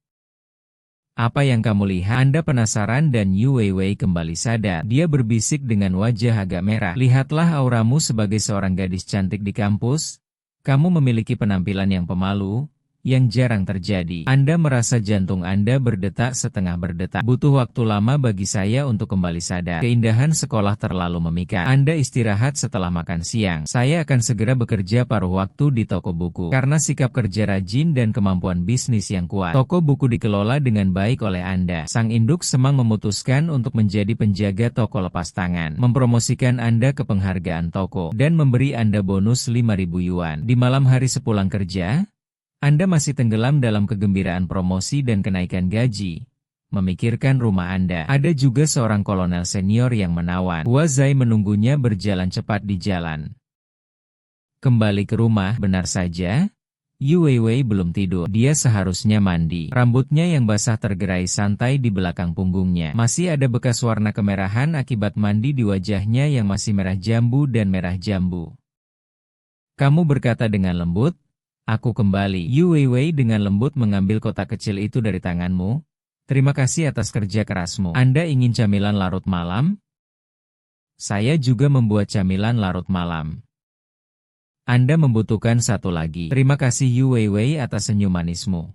Apa yang kamu lihat? Anda penasaran dan Yu Weiwei kembali sadar. Dia berbisik dengan wajah agak merah. Lihatlah auramu sebagai seorang gadis cantik di kampus. Kamu memiliki penampilan yang pemalu, yang jarang terjadi. Anda merasa jantung Anda berdetak setengah berdetak. Butuh waktu lama bagi saya untuk kembali sadar. Keindahan sekolah terlalu memikat. Anda istirahat setelah makan siang. Saya akan segera bekerja paruh waktu di toko buku. Karena sikap kerja rajin dan kemampuan bisnis yang kuat, toko buku dikelola dengan baik oleh Anda. Sang induk Semang memutuskan untuk menjadi penjaga toko lepas tangan, mempromosikan Anda ke penghargaan toko, dan memberi Anda bonus 5.000 yuan. Di malam hari sepulang kerja, Anda masih tenggelam dalam kegembiraan promosi dan kenaikan gaji. Memikirkan rumah Anda. Ada juga seorang kolonel senior yang menawan. Hua Zai menunggunya berjalan cepat di jalan. Kembali ke rumah, benar saja, Yu Weiwei belum tidur. Dia seharusnya mandi. Rambutnya yang basah tergerai santai di belakang punggungnya. Masih ada bekas warna kemerahan akibat mandi di wajahnya yang masih merah jambu dan merah jambu. Kamu berkata dengan lembut, "Aku kembali." Yu Weiwei dengan lembut mengambil kotak kecil itu dari tanganmu. "Terima kasih atas kerja kerasmu. Anda ingin camilan larut malam? Saya juga membuat camilan larut malam. Anda membutuhkan satu lagi." "Terima kasih Yu Weiwei atas senyum manismu.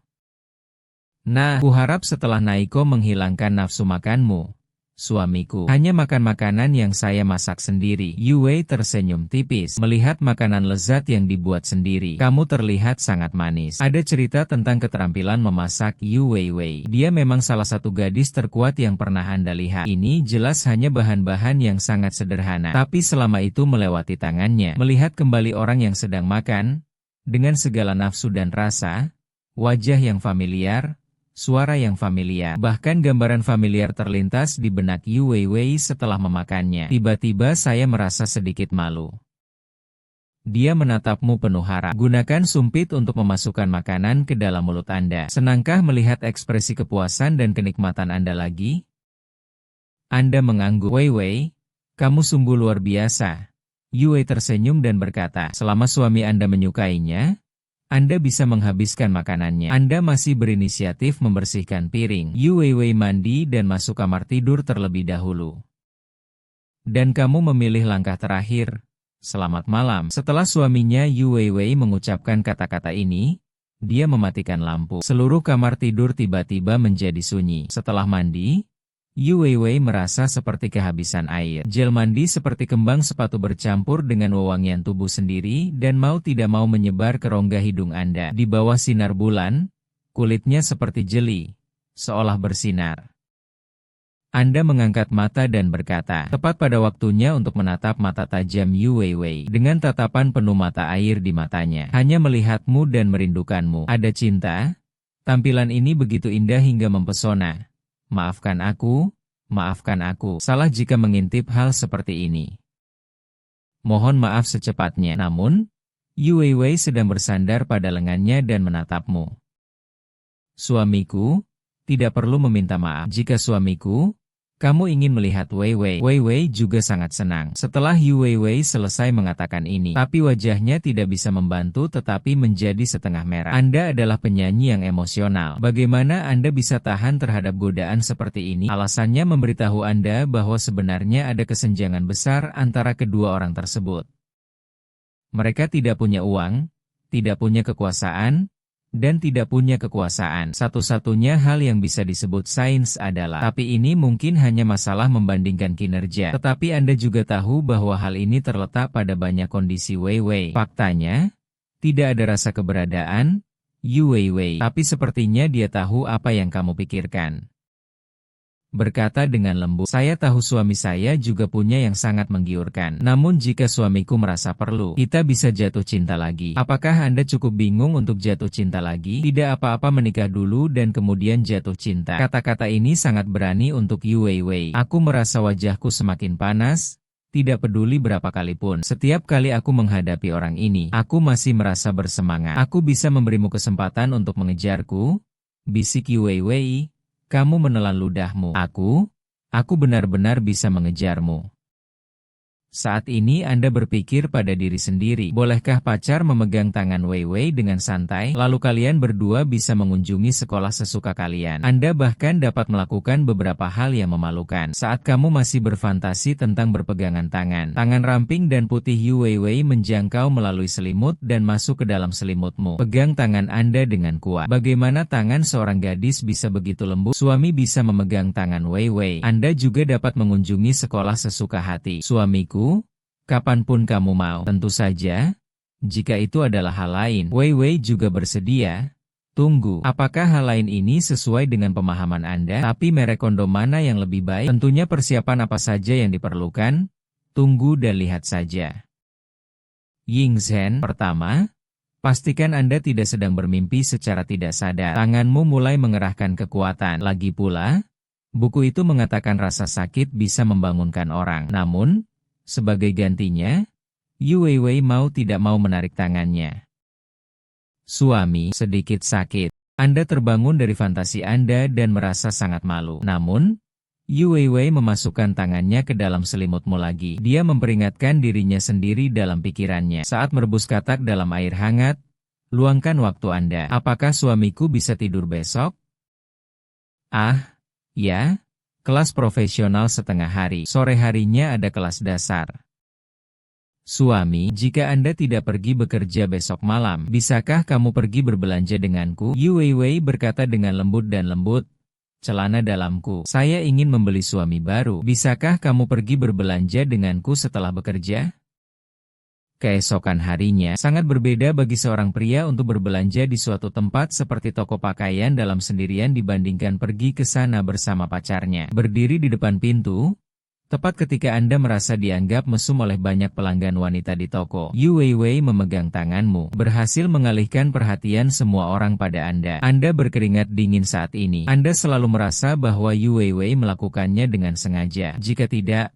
Nah, kuharap setelah Naiko menghilangkan nafsu makanmu, suamiku hanya makan makanan yang saya masak sendiri." Yu Wei tersenyum tipis melihat makanan lezat yang dibuat sendiri. "Kamu terlihat sangat manis." Ada cerita tentang keterampilan memasak Yu Weiwei. Dia memang salah satu gadis terkuat yang pernah Anda lihat. Ini jelas hanya bahan-bahan yang sangat sederhana. Tapi selama itu melewati tangannya. Melihat kembali orang yang sedang makan, Dengan segala nafsu dan rasa, wajah yang familiar, suara yang familiar, bahkan gambaran familiar terlintas di benak Yu Weiwei setelah memakannya. Tiba-tiba saya merasa sedikit malu. Dia menatapmu penuh harap. Gunakan sumpit untuk memasukkan makanan ke dalam mulut Anda. Senangkah melihat ekspresi kepuasan dan kenikmatan Anda lagi? Anda mengangguk. Weiwei, kamu sungguh luar biasa. Yue tersenyum dan berkata, selama suami Anda menyukainya, Anda bisa menghabiskan makanannya. Anda masih berinisiatif membersihkan piring. Yu Weiwei mandi dan masuk kamar tidur terlebih dahulu. Dan kamu memilih langkah terakhir. Selamat malam. Setelah suaminya Yu Weiwei mengucapkan kata-kata ini, dia mematikan lampu. Seluruh kamar tidur tiba-tiba menjadi sunyi. Setelah mandi, Yu Weiwei merasa seperti kehabisan air. Gel mandi seperti kembang sepatu bercampur dengan wewangian tubuh sendiri dan mau tidak mau menyebar ke rongga hidung Anda. Di bawah sinar bulan, kulitnya seperti jeli, seolah bersinar. Anda mengangkat mata dan berkata, tepat pada waktunya untuk menatap mata tajam Yu Weiwei. Dengan tatapan penuh mata air di matanya. Hanya melihatmu dan merindukanmu. Ada cinta? Tampilan ini begitu indah hingga mempesona. Maafkan aku, maafkan aku. Salah jika mengintip hal seperti ini. Mohon maaf secepatnya. Namun, Yu Weiwei sedang bersandar pada lengannya dan menatapmu. Suamiku, tidak perlu meminta maaf. Jika suamiku, kamu ingin melihat Weiwei. Weiwei juga sangat senang. Setelah Yu Weiwei selesai mengatakan ini, tapi wajahnya tidak bisa membantu tetapi menjadi setengah merah. Anda adalah penyanyi yang emosional. Bagaimana Anda bisa tahan terhadap godaan seperti ini? Alasannya memberitahu Anda bahwa sebenarnya ada kesenjangan besar antara kedua orang tersebut. Mereka tidak punya uang, tidak punya kekuasaan, dan tidak punya kekuasaan. Satu-satunya hal yang bisa disebut sains adalah, tapi ini mungkin hanya masalah membandingkan kinerja. Tetapi Anda juga tahu bahwa hal ini terletak pada banyak kondisi Weiwei. Faktanya, tidak ada rasa keberadaan, Yu Weiwei. Tapi sepertinya dia tahu apa yang kamu pikirkan. Berkata dengan lembut, saya tahu suami saya juga punya yang sangat menggiurkan. Namun jika suamiku merasa perlu, kita bisa jatuh cinta lagi. Apakah Anda cukup bingung untuk jatuh cinta lagi? Tidak apa-apa menikah dulu dan kemudian jatuh cinta. Kata-kata ini sangat berani untuk Yu Weiwei. Aku merasa wajahku semakin panas, tidak peduli berapa kali pun. Setiap kali aku menghadapi orang ini, aku masih merasa bersemangat. Aku bisa memberimu kesempatan untuk mengejarku, bisik Yu Weiwei. Kamu menelan ludahmu. Aku benar-benar bisa mengejarmu. Saat ini Anda berpikir pada diri sendiri, bolehkah pacar memegang tangan Weiwei dengan santai? Lalu kalian berdua bisa mengunjungi sekolah sesuka kalian. Anda bahkan dapat melakukan beberapa hal yang memalukan. Saat kamu masih berfantasi tentang berpegangan tangan, tangan ramping dan putih Yu Weiwei menjangkau melalui selimut dan masuk ke dalam selimutmu. Pegang tangan Anda dengan kuat. Bagaimana tangan seorang gadis bisa begitu lembut? Suami bisa memegang tangan Weiwei. Anda juga dapat mengunjungi sekolah sesuka hati. Suamiku, kapanpun kamu mau. Tentu saja, jika itu adalah hal lain. Weiwei juga bersedia. Tunggu, apakah hal lain ini sesuai dengan pemahaman Anda? Tapi merek kondom mana yang lebih baik? Tentunya persiapan apa saja yang diperlukan? Tunggu dan lihat saja. Yingzhen, pertama, pastikan Anda tidak sedang bermimpi secara tidak sadar. Tanganmu mulai mengerahkan kekuatan. Lagi pula, buku itu mengatakan rasa sakit bisa membangunkan orang. Namun, sebagai gantinya, Yu Weiwei mau tidak mau menarik tangannya. Suami, sedikit sakit. Anda terbangun dari fantasi Anda dan merasa sangat malu. Namun, Yu Weiwei memasukkan tangannya ke dalam selimutmu lagi. Dia memperingatkan dirinya sendiri dalam pikirannya. Saat merebus katak dalam air hangat, luangkan waktu Anda. Apakah suamiku bisa tidur besok? Ah, ya. Kelas profesional setengah hari. Sore harinya ada kelas dasar. Suami, jika Anda tidak pergi bekerja besok malam, bisakah kamu pergi berbelanja denganku? Yu Weiwei berkata dengan lembut dan lembut. Celana dalamku. Saya ingin membeli suami baru. Bisakah kamu pergi berbelanja denganku setelah bekerja? Keesokan harinya, sangat berbeda bagi seorang pria untuk berbelanja di suatu tempat seperti toko pakaian dalam sendirian dibandingkan pergi ke sana bersama pacarnya. Berdiri di depan pintu, Tepat ketika Anda merasa dianggap mesum oleh banyak pelanggan wanita di toko, Yu Weiwei memegang tanganmu, berhasil mengalihkan perhatian semua orang pada Anda. Anda berkeringat dingin saat ini. Anda selalu merasa bahwa Yu Weiwei melakukannya dengan sengaja. Jika tidak,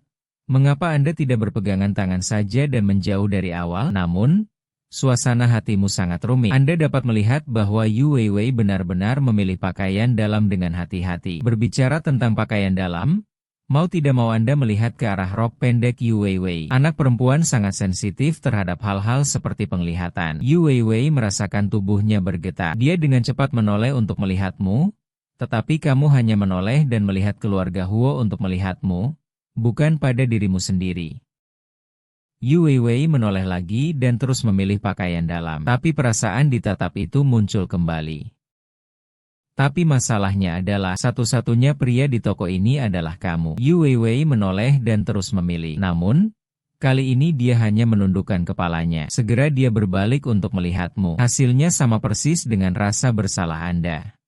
mengapa Anda tidak berpegangan tangan saja dan menjauh dari awal? Namun, suasana hatimu sangat rumit. Anda dapat melihat bahwa Yu Weiwei benar-benar memilih pakaian dalam dengan hati-hati. Berbicara tentang pakaian dalam, mau tidak mau Anda melihat ke arah rok pendek Yu Weiwei. Anak perempuan sangat sensitif terhadap hal-hal seperti penglihatan. Yu Weiwei merasakan tubuhnya bergetar. Dia dengan cepat menoleh untuk melihatmu, tetapi kamu hanya menoleh dan melihat keluarga Huo untuk melihatmu, bukan pada dirimu sendiri. Yu Weiwei menoleh lagi dan terus memilih pakaian dalam. Tapi perasaan ditatap itu muncul kembali. Tapi masalahnya adalah satu-satunya pria di toko ini adalah kamu. Yu Weiwei menoleh dan terus memilih. Namun, kali ini dia hanya menundukkan kepalanya. Segera dia berbalik untuk melihatmu. Hasilnya sama persis dengan rasa bersalah Anda.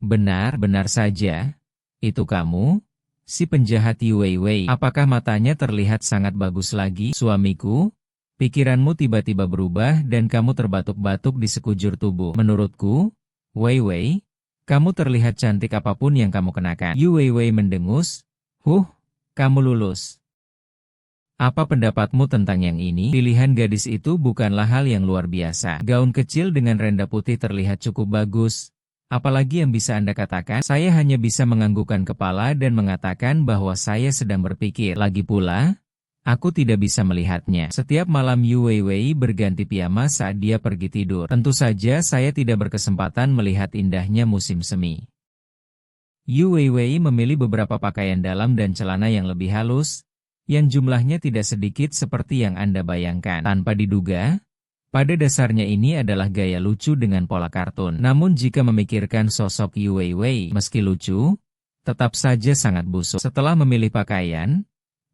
Benar saja. Itu kamu? Si penjahat Yu Weiwei. Apakah matanya terlihat sangat bagus lagi, suamiku? Pikiranmu tiba-tiba berubah dan kamu terbatuk-batuk di sekujur tubuh. Menurutku, Weiwei, kamu terlihat cantik apapun yang kamu kenakan. Yu Weiwei mendengus. Kamu lulus. Apa pendapatmu tentang yang ini? Pilihan gadis itu bukanlah hal yang luar biasa. Gaun kecil dengan renda putih terlihat cukup bagus. Apalagi yang bisa Anda katakan? Saya hanya bisa menganggukkan kepala dan mengatakan bahwa saya sedang berpikir. Lagi pula, aku tidak bisa melihatnya. Setiap malam Yu Weiwei berganti piyama saat dia pergi tidur. Tentu saja saya tidak berkesempatan melihat indahnya musim semi. Yu Weiwei memilih beberapa pakaian dalam dan celana yang lebih halus, yang jumlahnya tidak sedikit seperti yang Anda bayangkan. Tanpa diduga, pada dasarnya ini adalah gaya lucu dengan pola kartun. Namun jika memikirkan sosok Yu Weiwei, meski lucu, tetap saja sangat busuk. Setelah memilih pakaian,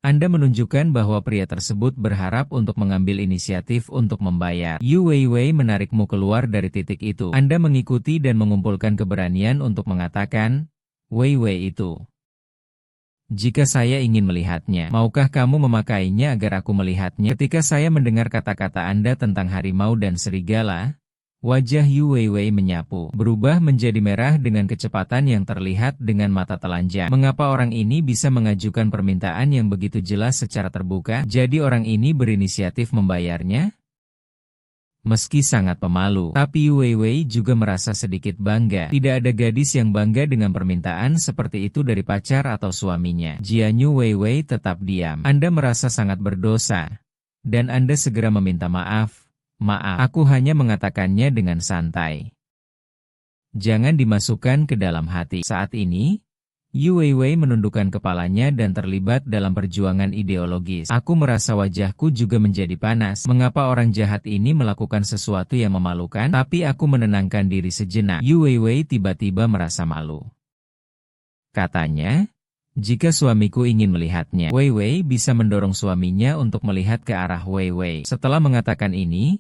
Anda menunjukkan bahwa pria tersebut berharap untuk mengambil inisiatif untuk membayar. Yu Weiwei menarikmu keluar dari titik itu. Anda mengikuti dan mengumpulkan keberanian untuk mengatakan, Weiwei itu. Jika saya ingin melihatnya, maukah kamu memakainya agar aku melihatnya? Ketika saya mendengar kata-kata Anda tentang harimau dan serigala, wajah Yu Weiwei menyapu, berubah menjadi merah dengan kecepatan yang terlihat dengan mata telanjang. Mengapa orang ini bisa mengajukan permintaan yang begitu jelas secara terbuka? Jadi orang ini berinisiatif membayarnya? Meski sangat pemalu, tapi Yu Weiwei juga merasa sedikit bangga. Tidak ada gadis yang bangga dengan permintaan seperti itu dari pacar atau suaminya. Jian Yu Weiwei tetap diam. Anda merasa sangat berdosa, dan Anda segera meminta maaf. Maaf, aku hanya mengatakannya dengan santai. Jangan dimasukkan ke dalam hati. Saat ini, Yu Weiwei menundukkan kepalanya dan terlibat dalam perjuangan ideologis. Aku merasa wajahku juga menjadi panas. Mengapa orang jahat ini melakukan sesuatu yang memalukan? Tapi aku menenangkan diri sejenak. Yu Weiwei tiba-tiba merasa malu. Katanya, jika suamiku ingin melihatnya, Weiwei bisa mendorong suaminya untuk melihat ke arah Weiwei. Setelah mengatakan ini,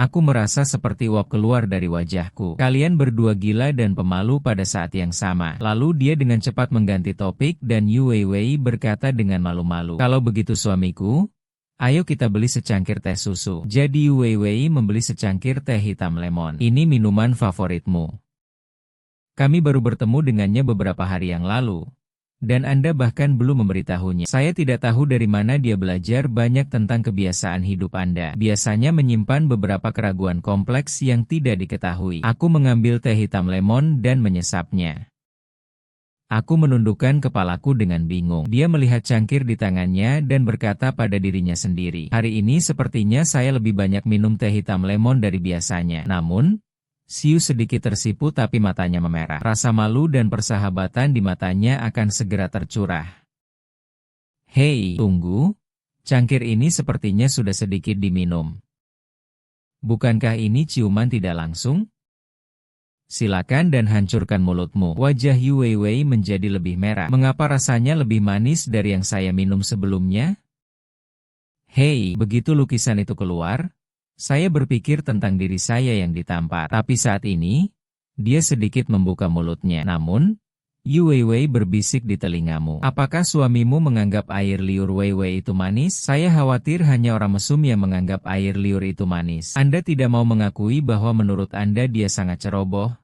aku merasa seperti uap keluar dari wajahku. Kalian berdua gila dan pemalu pada saat yang sama. Lalu dia dengan cepat mengganti topik dan Yu Weiwei berkata dengan malu-malu, kalau begitu suamiku, ayo kita beli secangkir teh susu. Jadi Yu Weiwei membeli secangkir teh hitam lemon. Ini minuman favoritmu. Kami baru bertemu dengannya beberapa hari yang lalu. Dan Anda bahkan belum memberitahunya. Saya tidak tahu dari mana dia belajar banyak tentang kebiasaan hidup Anda. Biasanya menyimpan beberapa keraguan kompleks yang tidak diketahui. Aku mengambil teh hitam lemon dan menyesapnya. Aku menundukkan kepalaku dengan bingung. Dia melihat cangkir di tangannya dan berkata pada dirinya sendiri, hari ini sepertinya saya lebih banyak minum teh hitam lemon dari biasanya. Namun, Xiu sedikit tersipu tapi matanya memerah. Rasa malu dan persahabatan di matanya akan segera tercurah. Hei, tunggu. Cangkir ini sepertinya sudah sedikit diminum. Bukankah ini ciuman tidak langsung? Silakan dan hancurkan mulutmu. Wajah Yu Weiwei menjadi lebih merah. Mengapa rasanya lebih manis dari yang saya minum sebelumnya? Hei, begitu lukisan itu keluar, saya berpikir tentang diri saya yang ditampar. Tapi saat ini, dia sedikit membuka mulutnya. Namun, Yu Weiwei berbisik di telingamu. Apakah suamimu menganggap air liur Weiwei itu manis? Saya khawatir hanya orang mesum yang menganggap air liur itu manis. Anda tidak mau mengakui bahwa menurut Anda dia sangat ceroboh?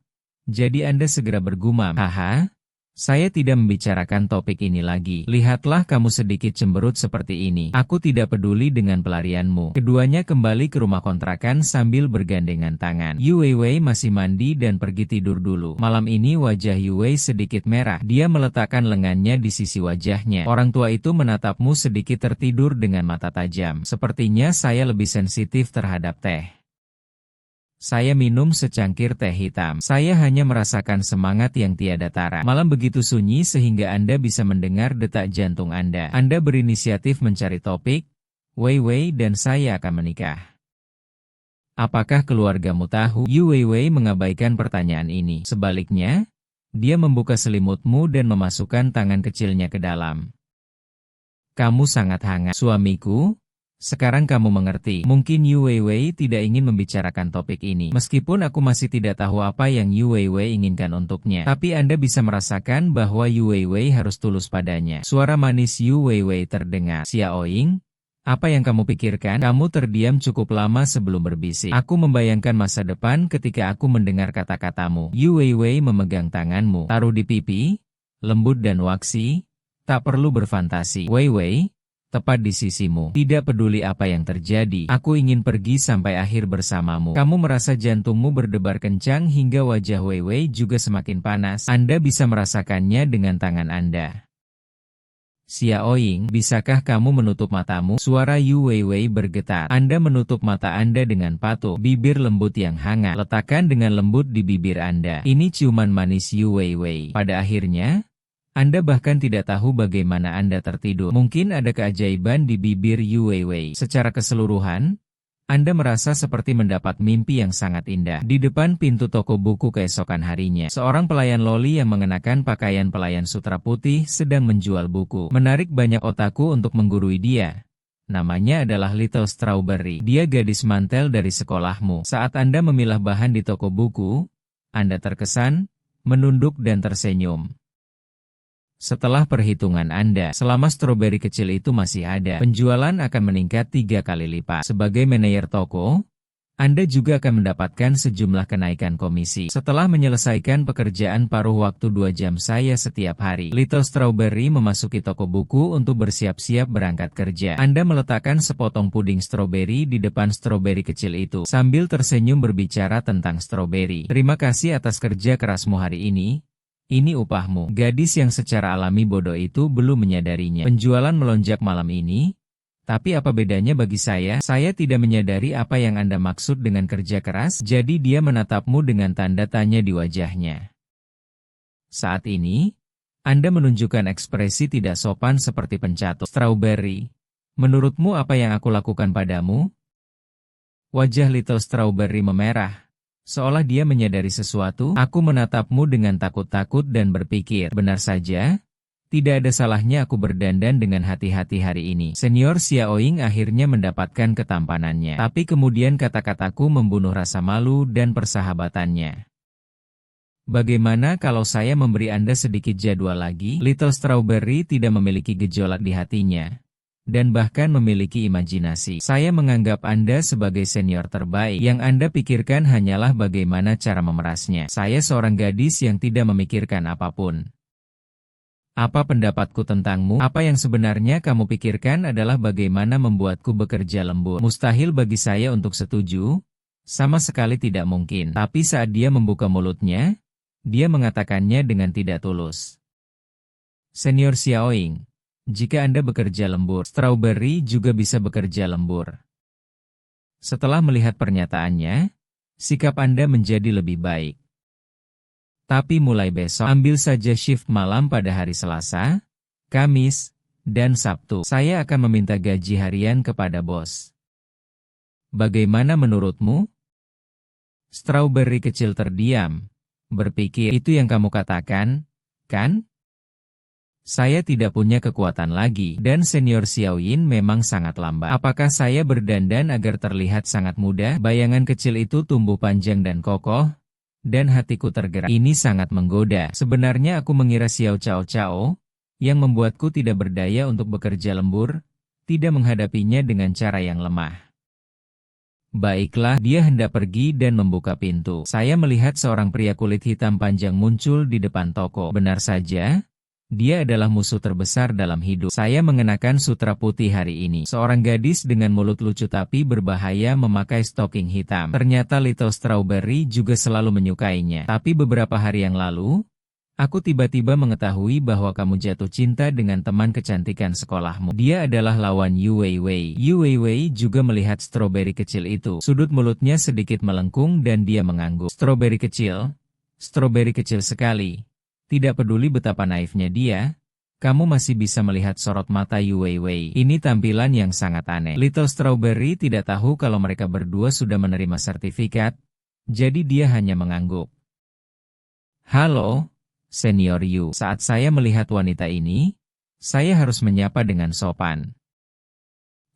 Jadi Anda segera bergumam, haha. Saya tidak membicarakan topik ini lagi. Lihatlah kamu sedikit cemberut seperti ini. Aku tidak peduli dengan pelarianmu. Keduanya kembali ke rumah kontrakan sambil bergandengan tangan. Yu Weiwei masih mandi dan pergi tidur dulu. Malam ini wajah Yu Wei sedikit merah. Dia meletakkan lengannya di sisi wajahnya. Orang tua itu menatapmu sedikit tertidur dengan mata tajam. Sepertinya saya lebih sensitif terhadap teh. Saya minum secangkir teh hitam. Saya hanya merasakan semangat yang tiada tara. Malam begitu sunyi sehingga Anda bisa mendengar detak jantung Anda. Anda berinisiatif mencari topik, Weiwei dan saya akan menikah. Apakah keluargamu tahu? Yu Weiwei mengabaikan pertanyaan ini. Sebaliknya, dia membuka selimutmu dan memasukkan tangan kecilnya ke dalam. Kamu sangat hangat, suamiku. Sekarang kamu mengerti. Mungkin Yu Weiwei tidak ingin membicarakan topik ini. Meskipun aku masih tidak tahu apa yang Yu Weiwei inginkan untuknya. Tapi Anda bisa merasakan bahwa Yu Weiwei harus tulus padanya. Suara manis Yu Weiwei terdengar. Xiaoying, apa yang kamu pikirkan? Kamu terdiam cukup lama sebelum berbisik. Aku membayangkan masa depan ketika aku mendengar kata-katamu. Yu Weiwei memegang tanganmu. Taruh di pipi, lembut dan waksi. Tak perlu berfantasi. Weiwei, tepat di sisimu. Tidak peduli apa yang terjadi, aku ingin pergi sampai akhir bersamamu. Kamu merasa jantungmu berdebar kencang hingga wajah Weiwei juga semakin panas. Anda bisa merasakannya dengan tangan Anda. Xiaoying, bisakah kamu menutup matamu? Suara Yu Weiwei bergetar. Anda menutup mata Anda dengan patuh. Bibir lembut yang hangat. Letakkan dengan lembut di bibir Anda. Ini ciuman manis Yu Weiwei. Pada akhirnya, Anda bahkan tidak tahu bagaimana Anda tertidur. Mungkin ada keajaiban di bibir Yu Weiwei. Secara keseluruhan, Anda merasa seperti mendapat mimpi yang sangat indah. Di depan pintu toko buku keesokan harinya, seorang pelayan loli yang mengenakan pakaian pelayan sutra putih sedang menjual buku. Menarik banyak otaku untuk menggurui dia. Namanya adalah Little Strawberry. Dia gadis mantel dari sekolahmu. Saat Anda memilah bahan di toko buku, Anda terkesan, menunduk dan tersenyum. Setelah perhitungan Anda, selama stroberi kecil itu masih ada, penjualan akan meningkat 3 kali lipat. Sebagai manajer toko, Anda juga akan mendapatkan sejumlah kenaikan komisi. Setelah menyelesaikan pekerjaan paruh waktu 2 jam saya setiap hari, Little Strawberry memasuki toko buku untuk bersiap-siap berangkat kerja. Anda meletakkan sepotong puding stroberi di depan stroberi kecil itu, sambil tersenyum berbicara tentang stroberi. Terima kasih atas kerja kerasmu hari ini. Ini upahmu. Gadis yang secara alami bodoh itu belum menyadarinya. Penjualan melonjak malam ini. Tapi apa bedanya bagi saya? Saya tidak menyadari apa yang Anda maksud dengan kerja keras. Jadi dia menatapmu dengan tanda tanya di wajahnya. Saat ini, Anda menunjukkan ekspresi tidak sopan seperti pencatut. Strawberry, menurutmu apa yang aku lakukan padamu? Wajah Little Strawberry memerah. Seolah dia menyadari sesuatu. Aku menatapmu dengan takut-takut dan berpikir, benar saja, tidak ada salahnya aku berdandan dengan hati-hati hari ini. Senior Xiaoying akhirnya mendapatkan ketampanannya. Tapi kemudian kata-kataku membunuh rasa malu dan persahabatannya. Bagaimana kalau saya memberi Anda sedikit jadwal lagi? Little Strawberry tidak memiliki gejolak di hatinya. Dan bahkan memiliki imajinasi. Saya menganggap Anda sebagai senior terbaik. Yang Anda pikirkan hanyalah bagaimana cara memerasnya. Saya seorang gadis yang tidak memikirkan apapun. Apa pendapatku tentangmu? Apa yang sebenarnya kamu pikirkan adalah bagaimana membuatku bekerja lembur. Mustahil bagi saya untuk setuju. Sama sekali tidak mungkin. Tapi saat dia membuka mulutnya, dia mengatakannya dengan tidak tulus. Senior Xiaoying, jika Anda bekerja lembur, Strawberry juga bisa bekerja lembur. Setelah melihat pernyataannya, sikap Anda menjadi lebih baik. Tapi mulai besok, ambil saja shift malam pada hari Selasa, Kamis, dan Sabtu. Saya akan meminta gaji harian kepada bos. Bagaimana menurutmu? Strawberry kecil terdiam, berpikir, itu yang kamu katakan, kan? Saya tidak punya kekuatan lagi, dan senior Xiaoyin memang sangat lambat. Apakah saya berdandan agar terlihat sangat muda? Bayangan kecil itu tumbuh panjang dan kokoh. dan hatiku tergerak. Ini sangat menggoda. Sebenarnya aku mengira Xiao Cao Cao, yang membuatku tidak berdaya untuk bekerja lembur, tidak menghadapinya dengan cara yang lemah. Baiklah, dia hendak pergi dan membuka pintu. Saya melihat seorang pria kulit hitam panjang muncul di depan toko. Benar saja, dia adalah musuh terbesar dalam hidup. Saya mengenakan sutra putih hari ini. Seorang gadis dengan mulut lucu tapi berbahaya memakai stocking hitam. Ternyata Little Strawberry juga selalu menyukainya. Tapi beberapa hari yang lalu, aku tiba-tiba mengetahui bahwa kamu jatuh cinta dengan teman kecantikan sekolahmu. Dia adalah lawan Yu Weiwei. Yu Weiwei juga melihat stroberi kecil itu. Sudut mulutnya sedikit melengkung dan dia mengangguk. Stroberi kecil sekali. Tidak peduli betapa naifnya dia, kamu masih bisa melihat sorot mata Yu Weiwei. Ini tampilan yang sangat aneh. Little Strawberry tidak tahu kalau mereka berdua sudah menerima sertifikat, jadi dia hanya mengangguk. Halo, Senior Yu. Saat saya melihat wanita ini, saya harus menyapa dengan sopan.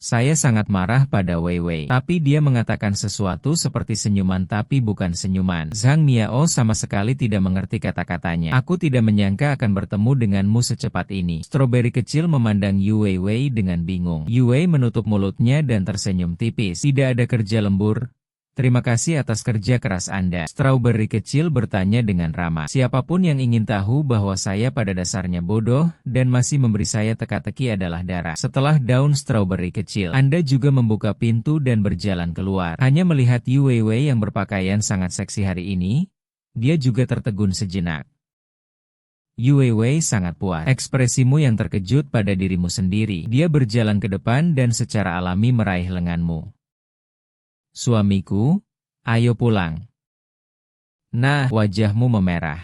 Saya sangat marah pada Weiwei, tapi dia mengatakan sesuatu seperti senyuman tapi bukan senyuman. Zhang Miao sama sekali tidak mengerti kata-katanya. Aku tidak menyangka akan bertemu denganmu secepat ini. Stroberi kecil memandang Yu Weiwei dengan bingung. Yu Wei menutup mulutnya dan tersenyum tipis. Tidak ada kerja lembur. Terima kasih atas kerja keras Anda. Strawberry kecil bertanya dengan ramah. Siapapun yang ingin tahu bahwa saya pada dasarnya bodoh dan masih memberi saya teka-teki adalah darah. Setelah daun strawberry kecil, Anda juga membuka pintu dan berjalan keluar. Hanya melihat Yu Weiwei yang berpakaian sangat seksi hari ini, dia juga tertegun sejenak. Yu Weiwei sangat puas. Ekspresimu yang terkejut pada dirimu sendiri. Dia berjalan ke depan dan secara alami meraih lenganmu. Suamiku, ayo pulang. Nah, wajahmu memerah.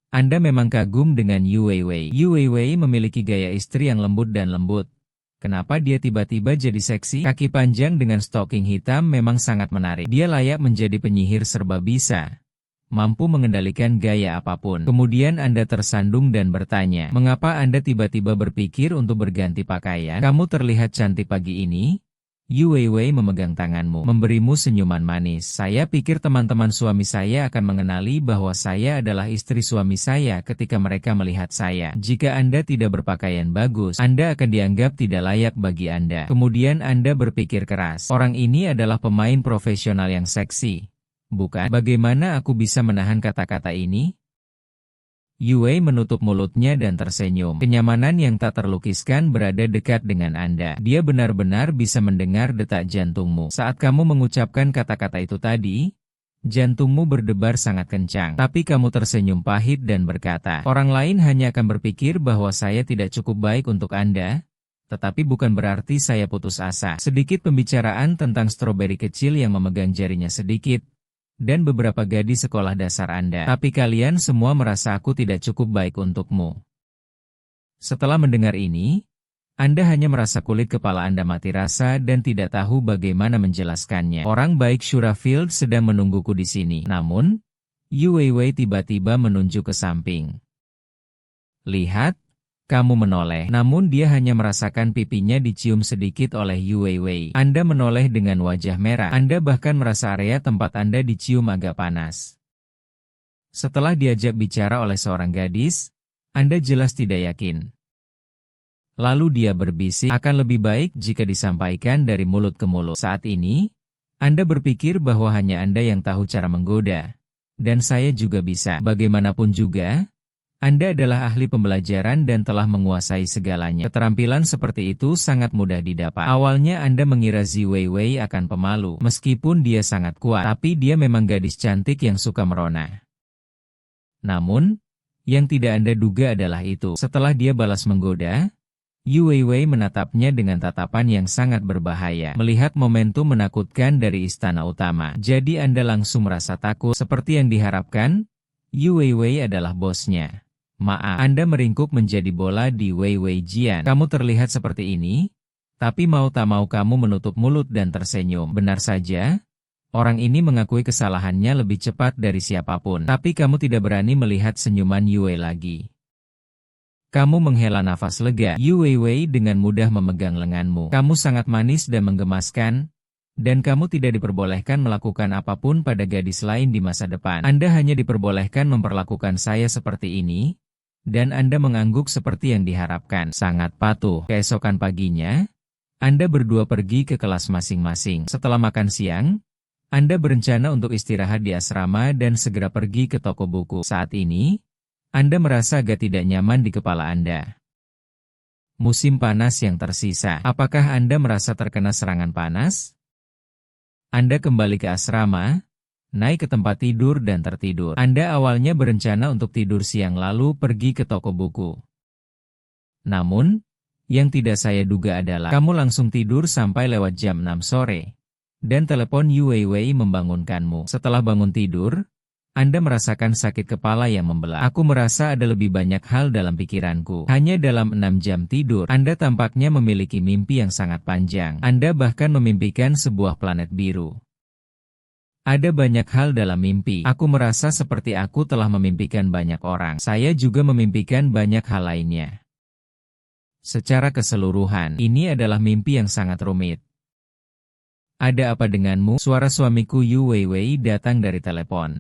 Anda memang kagum dengan Yu Weiwei. Yu Weiwei memiliki gaya istri yang lembut dan lembut. Kenapa dia tiba-tiba jadi seksi? Kaki panjang dengan stocking hitam memang sangat menarik. Dia layak menjadi penyihir serba bisa. Mampu mengendalikan gaya apapun. Kemudian Anda tersandung dan bertanya, mengapa Anda tiba-tiba berpikir untuk berganti pakaian? Kamu terlihat cantik pagi ini. Yu Weiwei memegang tanganmu, memberimu senyuman manis. Saya pikir teman-teman suami saya akan mengenali bahwa saya adalah istri suami saya ketika mereka melihat saya. Jika Anda tidak berpakaian bagus, Anda akan dianggap tidak layak bagi Anda. Kemudian Anda berpikir keras, orang ini adalah pemain profesional yang seksi. Bukan? Bagaimana aku bisa menahan kata-kata ini? Yu Wei menutup mulutnya dan tersenyum. Kenyamanan yang tak terlukiskan berada dekat dengan Anda. Dia benar-benar bisa mendengar detak jantungmu. Saat kamu mengucapkan kata-kata itu tadi, jantungmu berdebar sangat kencang. Tapi kamu tersenyum pahit dan berkata, orang lain hanya akan berpikir bahwa saya tidak cukup baik untuk Anda, tetapi bukan berarti saya putus asa. Sedikit pembicaraan tentang stroberi kecil yang memegang jarinya sedikit, dan beberapa gadis sekolah dasar Anda. Tapi kalian semua merasa aku tidak cukup baik untukmu. Setelah mendengar ini, Anda hanya merasa kulit kepala Anda mati rasa dan tidak tahu bagaimana menjelaskannya. Orang baik Shurafield sedang menungguku di sini. Namun, Yu Weiwei tiba-tiba menunjuk ke samping. Lihat, kamu menoleh. Namun dia hanya merasakan pipinya dicium sedikit oleh Yu Weiwei. Anda menoleh dengan wajah merah. Anda bahkan merasa area tempat Anda dicium agak panas. Setelah diajak bicara oleh seorang gadis, Anda jelas tidak yakin. Lalu dia berbisik, akan lebih baik jika disampaikan dari mulut ke mulut. Saat ini, Anda berpikir bahwa hanya Anda yang tahu cara menggoda. Dan saya juga bisa. Bagaimanapun juga, Anda adalah ahli pembelajaran dan telah menguasai segalanya. Keterampilan seperti itu sangat mudah didapat. Awalnya Anda mengira Zi Weiwei akan pemalu, meskipun dia sangat kuat, tapi dia memang gadis cantik yang suka merona. Namun, yang tidak Anda duga adalah itu. Setelah dia balas menggoda, Yu Weiwei menatapnya dengan tatapan yang sangat berbahaya. Melihat momentum menakutkan dari istana utama. Jadi Anda langsung merasa takut. Seperti yang diharapkan, Yu Weiwei adalah bosnya. Maaf, Anda meringkuk menjadi bola di Weiwei Jian. Kamu terlihat seperti ini, tapi mau tak mau kamu menutup mulut dan tersenyum. Benar saja, orang ini mengakui kesalahannya lebih cepat dari siapapun. Tapi kamu tidak berani melihat senyuman Yu Wei lagi. Kamu menghela nafas lega. Yu Weiwei dengan mudah memegang lenganmu. Kamu sangat manis dan menggemaskan. Dan kamu tidak diperbolehkan melakukan apapun pada gadis lain di masa depan. Anda hanya diperbolehkan memperlakukan saya seperti ini, dan Anda mengangguk seperti yang diharapkan. Sangat patuh. Keesokan paginya, Anda berdua pergi ke kelas masing-masing. Setelah makan siang, Anda berencana untuk istirahat di asrama dan segera pergi ke toko buku. Saat ini, Anda merasa agak tidak nyaman di kepala Anda. Musim panas yang tersisa. Apakah Anda merasa terkena serangan panas? Anda kembali ke asrama, naik ke tempat tidur dan tertidur. Anda awalnya berencana untuk tidur siang lalu pergi ke toko buku. Namun, yang tidak saya duga adalah kamu langsung tidur sampai lewat jam 6 sore. Dan telepon Yu Weiwei membangunkanmu. Setelah bangun tidur, Anda merasakan sakit kepala yang membelah. Aku merasa ada lebih banyak hal dalam pikiranku. Hanya dalam 6 jam tidur, Anda tampaknya memiliki mimpi yang sangat panjang. Anda bahkan memimpikan sebuah planet biru. Ada banyak hal dalam mimpi. Aku merasa seperti aku telah memimpikan banyak orang. Saya juga memimpikan banyak hal lainnya. Secara keseluruhan, ini adalah mimpi yang sangat rumit. Ada apa denganmu? Suara suamiku Yu Weiwei datang dari telepon.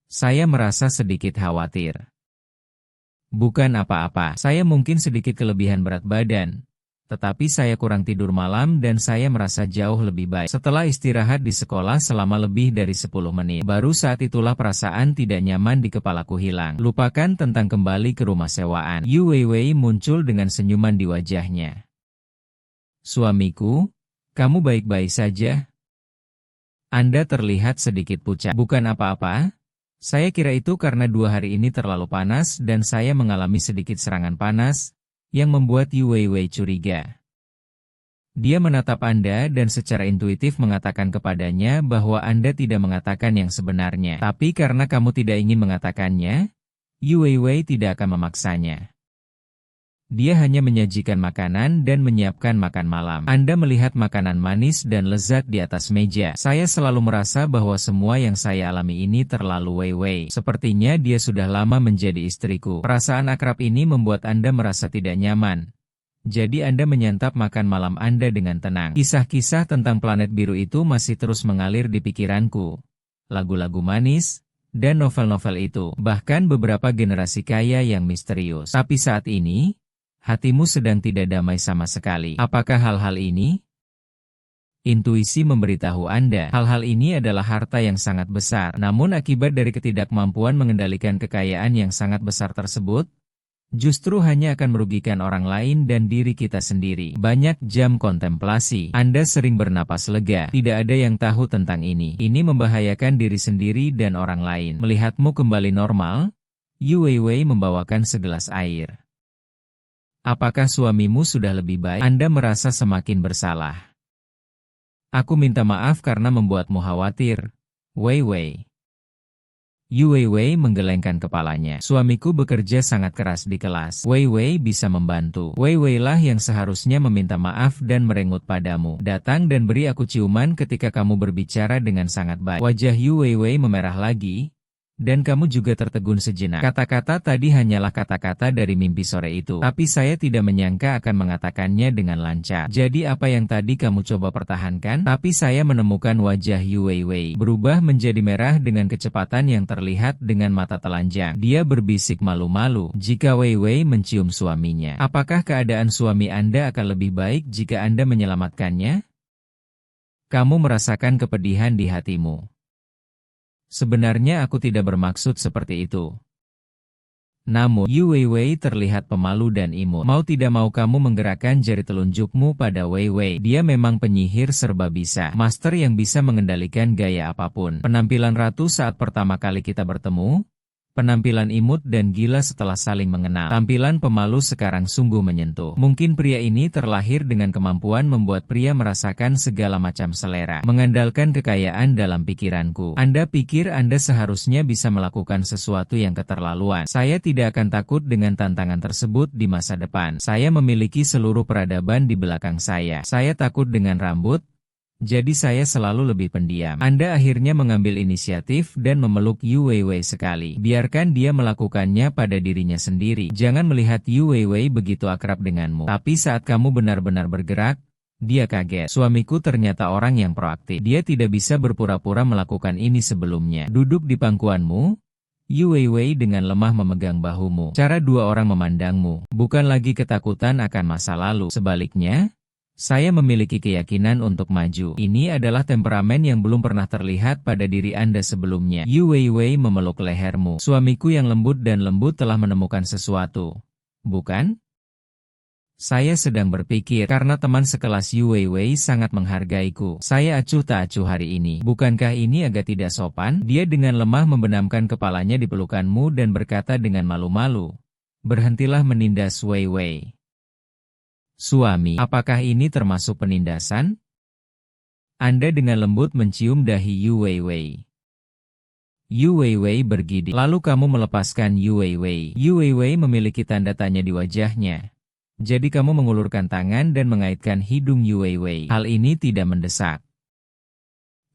Saya merasa sedikit khawatir. Bukan apa-apa, saya mungkin sedikit kelebihan berat badan. Tetapi saya kurang tidur malam dan saya merasa jauh lebih baik. Setelah istirahat di sekolah selama lebih dari 10 menit, baru saat itulah perasaan tidak nyaman di kepalaku hilang. Lupakan tentang kembali ke rumah sewaan. Yu Weiwei muncul dengan senyuman di wajahnya. Suamiku, kamu baik-baik saja? Anda terlihat sedikit pucat. Bukan apa-apa. Saya kira itu karena 2 hari ini terlalu panas dan saya mengalami sedikit serangan panas, yang membuat Yu Weiwei curiga. Dia menatap Anda dan secara intuitif mengatakan kepadanya bahwa Anda tidak mengatakan yang sebenarnya. Tapi karena kamu tidak ingin mengatakannya, Yu Weiwei tidak akan memaksanya. Dia hanya menyajikan makanan dan menyiapkan makan malam. Anda melihat makanan manis dan lezat di atas meja. Saya selalu merasa bahwa semua yang saya alami ini terlalu Weiwei. Sepertinya dia sudah lama menjadi istriku. Perasaan akrab ini membuat Anda merasa tidak nyaman. Jadi Anda menyantap makan malam Anda dengan tenang. Kisah-kisah tentang planet biru itu masih terus mengalir di pikiranku. Lagu-lagu manis, dan novel-novel itu. Bahkan beberapa generasi kaya yang misterius. Tapi saat ini, hatimu sedang tidak damai sama sekali. Apakah hal-hal ini? Intuisi memberitahu Anda, hal-hal ini adalah harta yang sangat besar. Namun akibat dari ketidakmampuan mengendalikan kekayaan yang sangat besar tersebut, justru hanya akan merugikan orang lain dan diri kita sendiri. Banyak jam kontemplasi. Anda sering bernapas lega. Tidak ada yang tahu tentang ini. Ini membahayakan diri sendiri dan orang lain. Melihatmu kembali normal, Yu Weiwei membawakan segelas air. Apakah suamimu sudah lebih baik? Anda merasa semakin bersalah. Aku minta maaf karena membuatmu khawatir, Weiwei. Yu Weiwei menggelengkan kepalanya. Suamiku bekerja sangat keras di kelas. Weiwei bisa membantu. Weiwei lah yang seharusnya meminta maaf dan merengut padamu. Datang dan beri aku ciuman ketika kamu berbicara dengan sangat baik. Wajah Yu Weiwei memerah lagi. Dan kamu juga tertegun sejenak. Kata-kata tadi hanyalah kata-kata dari mimpi sore itu. Tapi saya tidak menyangka akan mengatakannya dengan lancar. Jadi apa yang tadi kamu coba pertahankan? Tapi saya menemukan wajah Yu Weiwei berubah menjadi merah dengan kecepatan yang terlihat dengan mata telanjang. Dia berbisik malu-malu jika Weiwei mencium suaminya. Apakah keadaan suami Anda akan lebih baik jika Anda menyelamatkannya? Kamu merasakan kepedihan di hatimu. Sebenarnya aku tidak bermaksud seperti itu. Namun, Yu Weiwei terlihat pemalu dan imut. Mau tidak mau kamu menggerakkan jari telunjukmu pada Weiwei. Dia memang penyihir serba bisa. Master yang bisa mengendalikan gaya apapun. Penampilan ratu saat pertama kali kita bertemu. Penampilan imut dan gila setelah saling mengenal. Tampilan pemalu sekarang sungguh menyentuh. Mungkin pria ini terlahir dengan kemampuan membuat pria merasakan segala macam selera. Mengandalkan kekayaan dalam pikiranku. Anda pikir Anda seharusnya bisa melakukan sesuatu yang keterlaluan. Saya tidak akan takut dengan tantangan tersebut di masa depan. Saya memiliki seluruh peradaban di belakang saya. Saya takut dengan rambut. Jadi saya selalu lebih pendiam. Anda akhirnya mengambil inisiatif dan memeluk Yu Weiwei sekali. Biarkan dia melakukannya pada dirinya sendiri. Jangan melihat Yu Weiwei begitu akrab denganmu. Tapi saat kamu benar-benar bergerak, Dia kaget. Suamiku ternyata orang yang proaktif. Dia tidak bisa berpura-pura melakukan ini sebelumnya. Duduk di pangkuanmu. Yu Weiwei dengan lemah memegang bahumu. Cara dua orang memandangmu, bukan lagi ketakutan akan masa lalu. Sebaliknya, saya memiliki keyakinan untuk maju. Ini adalah temperamen yang belum pernah terlihat pada diri Anda sebelumnya. Yu Weiwei memeluk lehermu. Suamiku yang lembut dan lembut telah menemukan sesuatu. Bukan? Saya sedang berpikir, karena teman sekelas Yu Weiwei sangat menghargaiku. Saya acuh tak acuh hari ini. Bukankah ini agak tidak sopan? Dia dengan lemah membenamkan kepalanya di pelukanmu dan berkata dengan malu-malu. Berhentilah menindas Weiwei. Suami, apakah ini termasuk penindasan? Anda dengan lembut mencium dahi Yu Weiwei. Yu Weiwei bergidik. Lalu kamu melepaskan Yu Weiwei. Yu Weiwei memiliki tanda tanya di wajahnya. Jadi kamu mengulurkan tangan dan mengaitkan hidung Yu Weiwei. Hal ini tidak mendesak.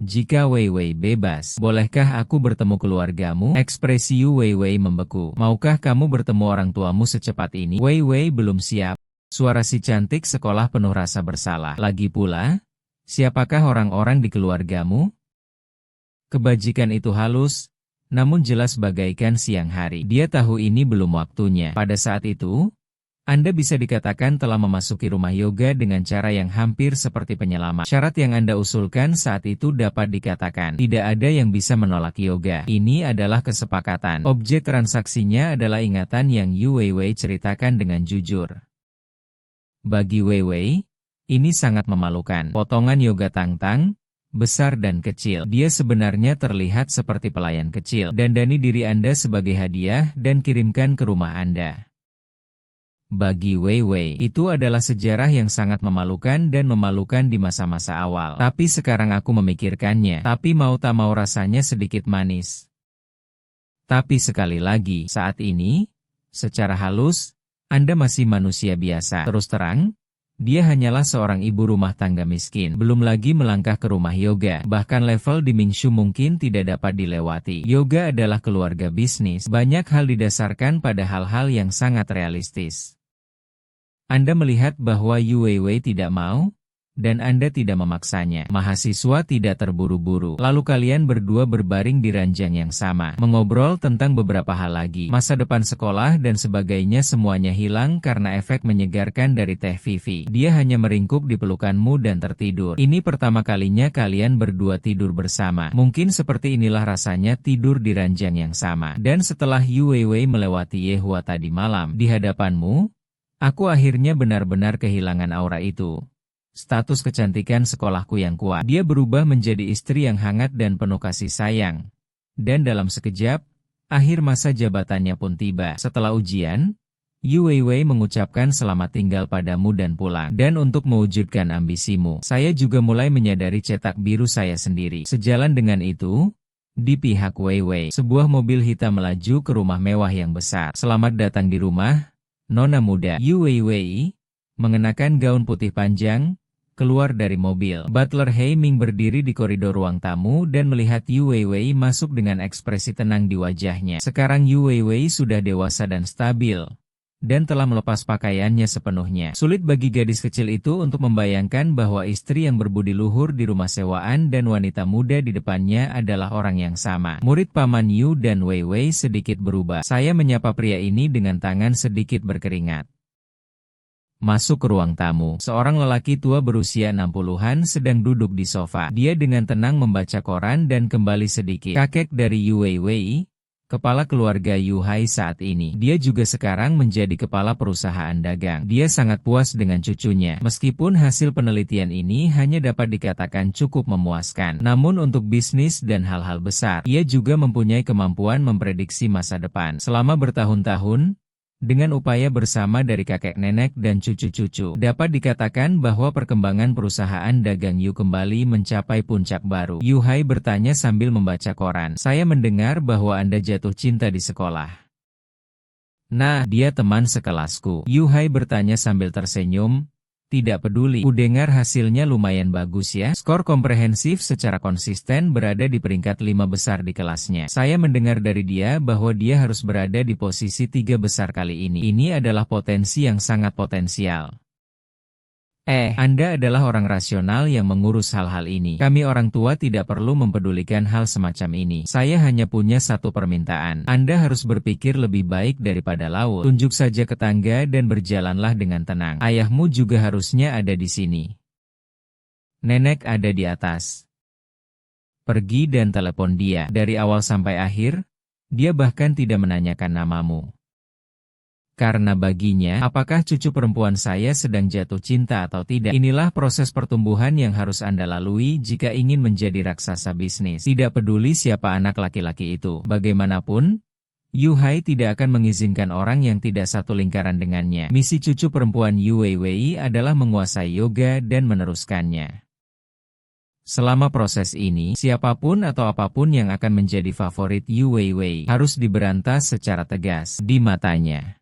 Jika Weiwei bebas, bolehkah aku bertemu keluargamu? Ekspresi Yu Weiwei membeku. Maukah kamu bertemu orang tuamu secepat ini? Weiwei belum siap. Suara si cantik sekolah penuh rasa bersalah. Lagi pula, siapakah orang-orang di keluargamu? Kebajikan itu halus, namun jelas bagaikan siang hari. Dia tahu ini belum waktunya. Pada saat itu, Anda bisa dikatakan telah memasuki rumah yoga dengan cara yang hampir seperti penyelamat. Syarat yang Anda usulkan saat itu dapat dikatakan, tidak ada yang bisa menolak yoga. Ini adalah kesepakatan. Objek transaksinya adalah ingatan yang Yu Weiwei ceritakan dengan jujur. Bagi Weiwei, ini sangat memalukan. Potongan yoga tang-tang, besar dan kecil. Dia sebenarnya terlihat seperti pelayan kecil. Dandani diri Anda sebagai hadiah dan kirimkan ke rumah Anda. Bagi Weiwei, itu adalah sejarah yang sangat memalukan dan memalukan di masa-masa awal. Tapi sekarang aku memikirkannya, tapi mau tak mau rasanya sedikit manis. Tapi sekali lagi, saat ini, secara halus, Anda masih manusia biasa. Terus terang, dia hanyalah seorang ibu rumah tangga miskin. Belum lagi melangkah ke rumah yoga. Bahkan level di Mingshu mungkin tidak dapat dilewati. Yoga adalah keluarga bisnis. Banyak hal didasarkan pada hal-hal yang sangat realistis. Anda melihat bahwa Yu Weiwei tidak mau, dan Anda tidak memaksanya. Mahasiswa tidak terburu-buru. Lalu kalian berdua berbaring di ranjang yang sama, mengobrol tentang beberapa hal lagi. Masa depan sekolah dan sebagainya semuanya hilang karena efek menyegarkan dari teh Vivi. Dia hanya meringkuk di pelukanmu dan tertidur. Ini pertama kalinya kalian berdua tidur bersama. Mungkin seperti inilah rasanya tidur di ranjang yang sama. Dan setelah Yu Weiwei melewati Yehua tadi malam, di hadapanmu, aku akhirnya benar-benar kehilangan aura itu. Status kecantikan sekolahku yang kuat. Dia berubah menjadi istri yang hangat dan penuh kasih sayang. Dan dalam sekejap, akhir masa jabatannya pun tiba. Setelah ujian, Yu Weiwei mengucapkan selamat tinggal padamu dan pulang. Dan untuk mewujudkan ambisimu, saya juga mulai menyadari cetak biru saya sendiri. Sejalan dengan itu, di pihak Weiwei, sebuah mobil hitam melaju ke rumah mewah yang besar. Selamat datang di rumah, Nona muda. Yu Weiwei, mengenakan gaun putih panjang, keluar dari mobil. Butler Hei Ming berdiri di koridor ruang tamu dan melihat Yu Weiwei masuk dengan ekspresi tenang di wajahnya. Sekarang Yu Weiwei sudah dewasa dan stabil, dan telah melepas pakaiannya sepenuhnya. Sulit bagi gadis kecil itu untuk membayangkan bahwa istri yang berbudi luhur di rumah sewaan dan wanita muda di depannya adalah orang yang sama. Murid Paman Yu dan Weiwei sedikit berubah. Saya menyapa pria ini dengan tangan sedikit berkeringat. Masuk ke ruang tamu. Seorang lelaki tua berusia 60-an sedang duduk di sofa. Dia dengan tenang membaca koran dan kembali sedikit. Kakek dari Yu Weiwei, kepala keluarga Yu Hai saat ini. Dia juga sekarang menjadi kepala perusahaan dagang. Dia sangat puas dengan cucunya. Meskipun hasil penelitian ini hanya dapat dikatakan cukup memuaskan. Namun untuk bisnis dan hal-hal besar, ia juga mempunyai kemampuan memprediksi masa depan. Selama bertahun-tahun, dengan upaya bersama dari kakek nenek dan cucu-cucu, dapat dikatakan bahwa perkembangan perusahaan dagang Yu kembali mencapai puncak baru. Yu Hai bertanya sambil membaca koran. Saya mendengar bahwa Anda jatuh cinta di sekolah. Nah, dia teman sekelasku. Yu Hai bertanya sambil tersenyum. Tidak peduli, kudengar hasilnya lumayan bagus ya. Skor komprehensif secara konsisten berada di peringkat 5 besar di kelasnya. Saya mendengar dari dia bahwa dia harus berada di posisi 3 besar kali ini. Ini adalah potensi yang sangat potensial. Anda adalah orang rasional yang mengurus hal-hal ini. Kami orang tua tidak perlu mempedulikan hal semacam ini. Saya hanya punya satu permintaan. Anda harus berpikir lebih baik daripada laut. Tunjuk saja ke tangga dan berjalanlah dengan tenang. Ayahmu juga harusnya ada di sini. Nenek ada di atas. Pergi dan telepon dia. Dari awal sampai akhir, dia bahkan tidak menanyakan namamu. Karena baginya, apakah cucu perempuan saya sedang jatuh cinta atau tidak? Inilah proses pertumbuhan yang harus Anda lalui jika ingin menjadi raksasa bisnis. Tidak peduli siapa anak laki-laki itu. Bagaimanapun, Yu Hai tidak akan mengizinkan orang yang tidak satu lingkaran dengannya. Misi cucu perempuan Yu Weiwei adalah menguasai yoga dan meneruskannya. Selama proses ini, siapapun atau apapun yang akan menjadi favorit Yu Weiwei harus diberantas secara tegas di matanya.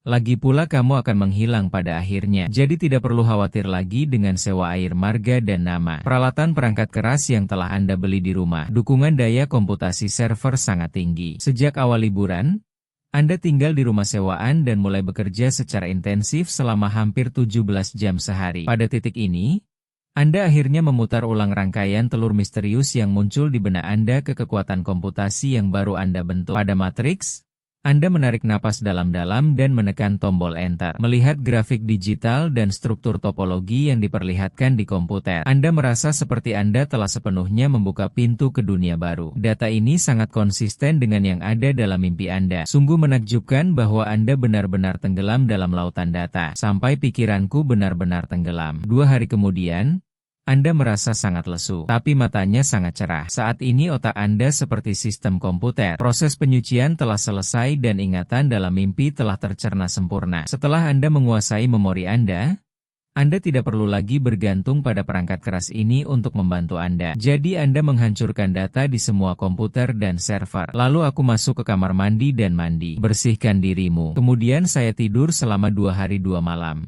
Lagi pula kamu akan menghilang pada akhirnya, jadi tidak perlu khawatir lagi dengan sewa air marga dan nama. Peralatan perangkat keras yang telah Anda beli di rumah, dukungan daya komputasi server sangat tinggi. Sejak awal liburan, Anda tinggal di rumah sewaan dan mulai bekerja secara intensif selama hampir 17 jam sehari. Pada titik ini, Anda akhirnya memutar ulang rangkaian telur misterius yang muncul di benak Anda ke kekuatan komputasi yang baru Anda bentuk. Pada matriks, Anda menarik napas dalam-dalam dan menekan tombol Enter. Melihat grafik digital dan struktur topologi yang diperlihatkan di komputer, Anda merasa seperti Anda telah sepenuhnya membuka pintu ke dunia baru. Data ini sangat konsisten dengan yang ada dalam mimpi Anda. Sungguh menakjubkan bahwa Anda benar-benar tenggelam dalam lautan data, sampai pikiranku benar-benar tenggelam. 2 hari kemudian, Anda merasa sangat lesu, tapi matanya sangat cerah. Saat ini otak Anda seperti sistem komputer. Proses penyucian telah selesai dan ingatan dalam mimpi telah tercerna sempurna. Setelah Anda menguasai memori Anda tidak perlu lagi bergantung pada perangkat keras ini untuk membantu Anda. Jadi Anda menghancurkan data di semua komputer dan server. Lalu aku masuk ke kamar mandi dan mandi. Bersihkan dirimu. Kemudian saya tidur selama 2 hari 2 malam.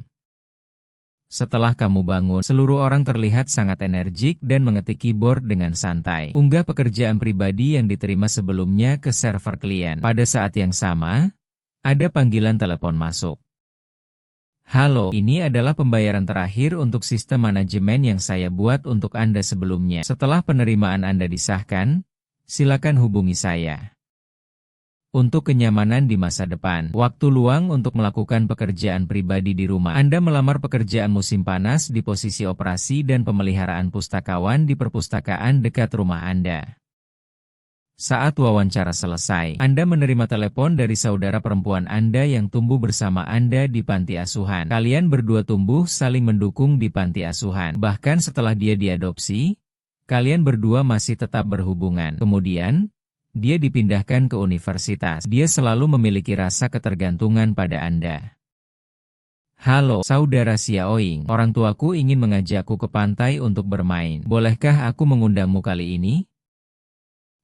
Setelah kamu bangun, seluruh orang terlihat sangat energik dan mengetik keyboard dengan santai. Unggah pekerjaan pribadi yang diterima sebelumnya ke server klien. Pada saat yang sama, ada panggilan telepon masuk. Halo, ini adalah pembayaran terakhir untuk sistem manajemen yang saya buat untuk Anda sebelumnya. Setelah penerimaan Anda disahkan, silakan hubungi saya. Untuk kenyamanan di masa depan, waktu luang untuk melakukan pekerjaan pribadi di rumah. Anda melamar pekerjaan musim panas di posisi operasi dan pemeliharaan pustakawan di perpustakaan dekat rumah Anda. Saat wawancara selesai, Anda menerima telepon dari saudara perempuan Anda yang tumbuh bersama Anda di panti asuhan. Kalian berdua tumbuh saling mendukung di panti asuhan. Bahkan setelah dia diadopsi, kalian berdua masih tetap berhubungan. Kemudian, dia dipindahkan ke universitas. Dia selalu memiliki rasa ketergantungan pada Anda. Halo, saudara Xiaoying. Orang tuaku ingin mengajakku ke pantai untuk bermain. Bolehkah aku mengundangmu kali ini?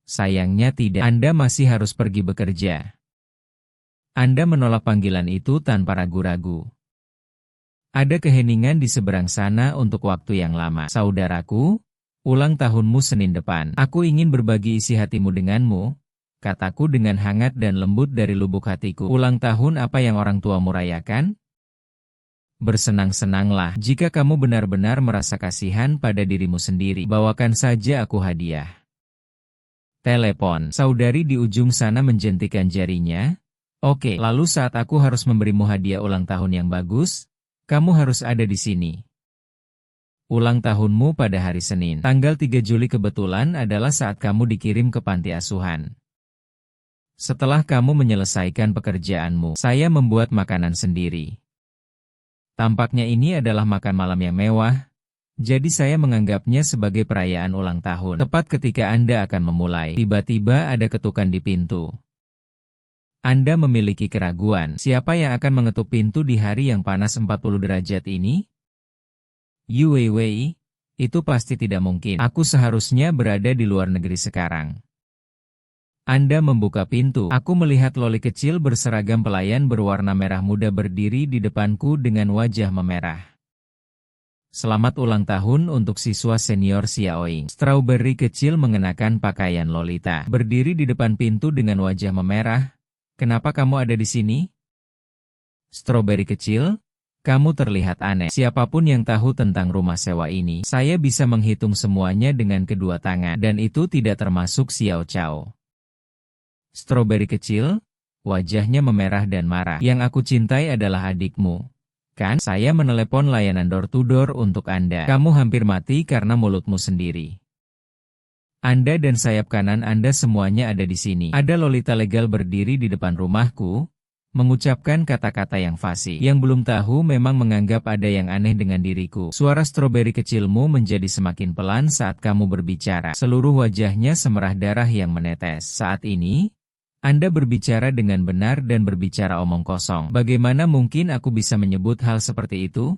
Sayangnya tidak. Anda masih harus pergi bekerja. Anda menolak panggilan itu tanpa ragu-ragu. Ada keheningan di seberang sana untuk waktu yang lama. Saudaraku, ulang tahunmu Senin depan. Aku ingin berbagi isi hatimu denganmu, kataku dengan hangat dan lembut dari lubuk hatiku. Ulang tahun apa yang orang tuamu rayakan? Bersenang-senanglah. Jika kamu benar-benar merasa kasihan pada dirimu sendiri, bawakan saja aku hadiah. Telepon. Saudari di ujung sana menjentikan jarinya. Oke, lalu saat aku harus memberimu hadiah ulang tahun yang bagus, kamu harus ada di sini. Ulang tahunmu pada hari Senin, tanggal 3 Juli kebetulan adalah saat kamu dikirim ke panti asuhan. Setelah kamu menyelesaikan pekerjaanmu, saya membuat makanan sendiri. Tampaknya ini adalah makan malam yang mewah, jadi saya menganggapnya sebagai perayaan ulang tahun. Tepat ketika Anda akan memulai, tiba-tiba ada ketukan di pintu. Anda memiliki keraguan, siapa yang akan mengetuk pintu di hari yang panas 40 derajat ini? Yu Weiwei, itu pasti tidak mungkin. Aku seharusnya berada di luar negeri sekarang. Anda membuka pintu. Aku melihat loli kecil berseragam pelayan berwarna merah muda berdiri di depanku dengan wajah memerah. Selamat ulang tahun untuk siswa senior Xiaoying. Strawberry kecil mengenakan pakaian lolita. Berdiri di depan pintu dengan wajah memerah. Kenapa kamu ada di sini? Strawberry kecil? Kamu terlihat aneh. Siapapun yang tahu tentang rumah sewa ini, saya bisa menghitung semuanya dengan kedua tangan, dan itu tidak termasuk Xiao Chao. Stroberi kecil, wajahnya memerah dan marah. Yang aku cintai adalah adikmu. Kan, saya menelepon layanan door-to-door untuk Anda. Kamu hampir mati karena mulutmu sendiri. Anda dan sayap kanan Anda semuanya ada di sini. Ada lolita legal berdiri di depan rumahku, mengucapkan kata-kata yang fasih. Yang belum tahu memang menganggap ada yang aneh dengan diriku. Suara stroberi kecilmu menjadi semakin pelan saat kamu berbicara. Seluruh wajahnya semerah darah yang menetes. Saat ini, Anda berbicara dengan benar dan berbicara omong kosong. Bagaimana mungkin aku bisa menyebut hal seperti itu?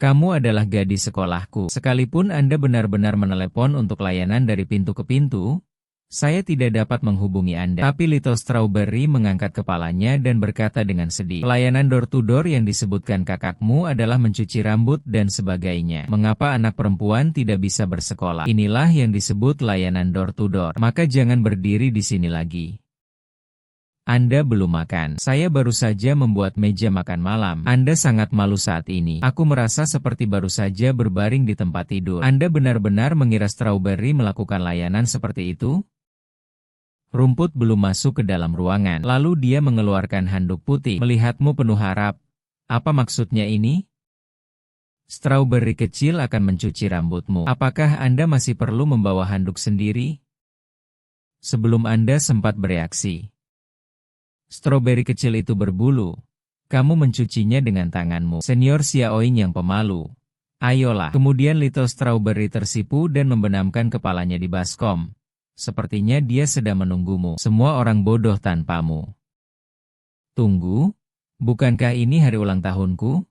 Kamu adalah gadis sekolahku. Sekalipun Anda benar-benar menelepon untuk layanan dari pintu ke pintu, saya tidak dapat menghubungi Anda. Tapi Little Strawberry mengangkat kepalanya dan berkata dengan sedih, pelayanan door-to-door yang disebutkan kakakmu adalah mencuci rambut dan sebagainya. Mengapa anak perempuan tidak bisa bersekolah? Inilah yang disebut layanan door-to-door. Maka jangan berdiri di sini lagi. Anda belum makan. Saya baru saja membuat meja makan malam. Anda sangat malu saat ini. Aku merasa seperti baru saja berbaring di tempat tidur. Anda benar-benar mengira Strawberry melakukan layanan seperti itu? Rumput belum masuk ke dalam ruangan. Lalu dia mengeluarkan handuk putih. Melihatmu penuh harap. Apa maksudnya ini? Strawberry kecil akan mencuci rambutmu. Apakah Anda masih perlu membawa handuk sendiri? Sebelum Anda sempat bereaksi, Strawberry kecil itu berbulu. Kamu mencucinya dengan tanganmu. Senior Xiaoying yang pemalu. Ayolah. Kemudian Little Strawberry tersipu dan membenamkan kepalanya di baskom. Sepertinya dia sedang menunggumu. Semua orang bodoh tanpamu. Tunggu, bukankah ini hari ulang tahunku?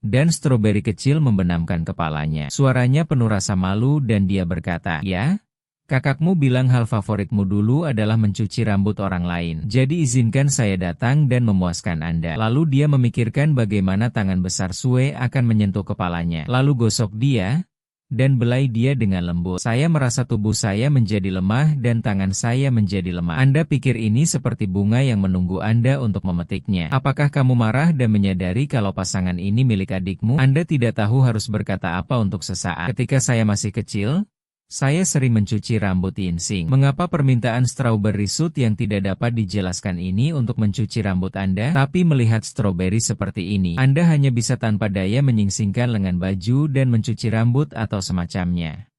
Dan Strawberry kecil membenamkan kepalanya. Suaranya penuh rasa malu dan dia berkata, ya? Kakakmu bilang hal favoritmu dulu adalah mencuci rambut orang lain. Jadi izinkan saya datang dan memuaskan Anda. Lalu dia memikirkan bagaimana tangan besar Sue akan menyentuh kepalanya. Lalu gosok dia dan belai dia dengan lembut. Saya merasa tubuh saya menjadi lemah dan tangan saya menjadi lemah. Anda pikir ini seperti bunga yang menunggu Anda untuk memetiknya. Apakah kamu marah dan menyadari kalau pasangan ini milik adikmu? Anda tidak tahu harus berkata apa untuk sesaat. Ketika saya masih kecil, saya sering mencuci rambut Yinsing. Mengapa permintaan Strawberry Suit yang tidak dapat dijelaskan ini untuk mencuci rambut Anda? Tapi melihat Strawberry seperti ini, Anda hanya bisa tanpa daya menyingsingkan lengan baju dan mencuci rambut atau semacamnya.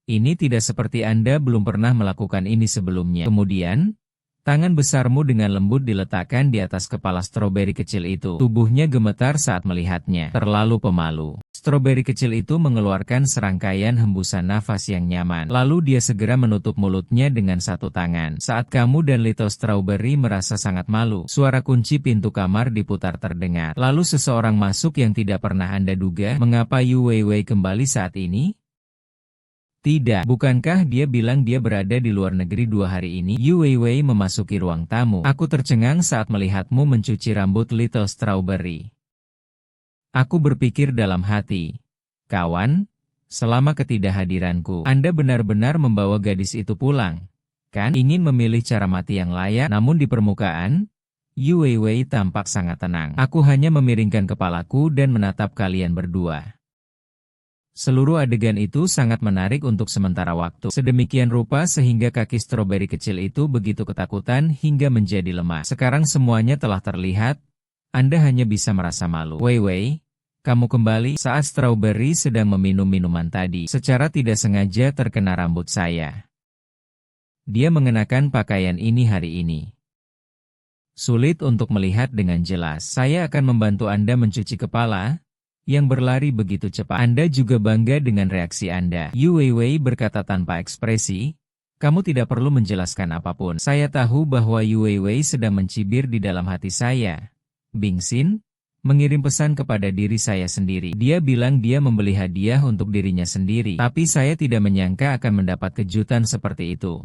Ini tidak seperti Anda belum pernah melakukan ini sebelumnya. Kemudian, tangan besarmu dengan lembut diletakkan di atas kepala Strawberry kecil itu. Tubuhnya gemetar saat melihatnya. Terlalu pemalu. Strawberry kecil itu mengeluarkan serangkaian hembusan nafas yang nyaman. Lalu dia segera menutup mulutnya dengan satu tangan. Saat kamu dan Little Strawberry merasa sangat malu, suara kunci pintu kamar diputar terdengar. Lalu seseorang masuk yang tidak pernah Anda duga. Mengapa Yu Weiwei kembali saat ini? Tidak, bukankah dia bilang dia berada di luar negeri 2 hari ini? Yu Weiwei memasuki ruang tamu. Aku tercengang saat melihatmu mencuci rambut Little Strawberry. Aku berpikir dalam hati, kawan, selama ketidakhadiranku, Anda benar-benar membawa gadis itu pulang. Kan? Ingin memilih cara mati yang layak, namun di permukaan, Yu Weiwei tampak sangat tenang. Aku hanya memiringkan kepalaku dan menatap kalian berdua. Seluruh adegan itu sangat menarik untuk sementara waktu. Sedemikian rupa sehingga kaki Strawberry kecil itu begitu ketakutan hingga menjadi lemah. Sekarang semuanya telah terlihat. Anda hanya bisa merasa malu. Weiwei, kamu kembali. Saat Strawberry sedang meminum minuman tadi, secara tidak sengaja terkena rambut saya. Dia mengenakan pakaian ini hari ini. Sulit untuk melihat dengan jelas. Saya akan membantu Anda mencuci kepala, yang berlari begitu cepat. Anda juga bangga dengan reaksi Anda. Yu Weiwei berkata tanpa ekspresi, kamu tidak perlu menjelaskan apapun. Saya tahu bahwa Yu Weiwei sedang mencibir di dalam hati saya. Bingxin mengirim pesan kepada diri saya sendiri. Dia bilang dia membeli hadiah untuk dirinya sendiri, tapi saya tidak menyangka akan mendapat kejutan seperti itu.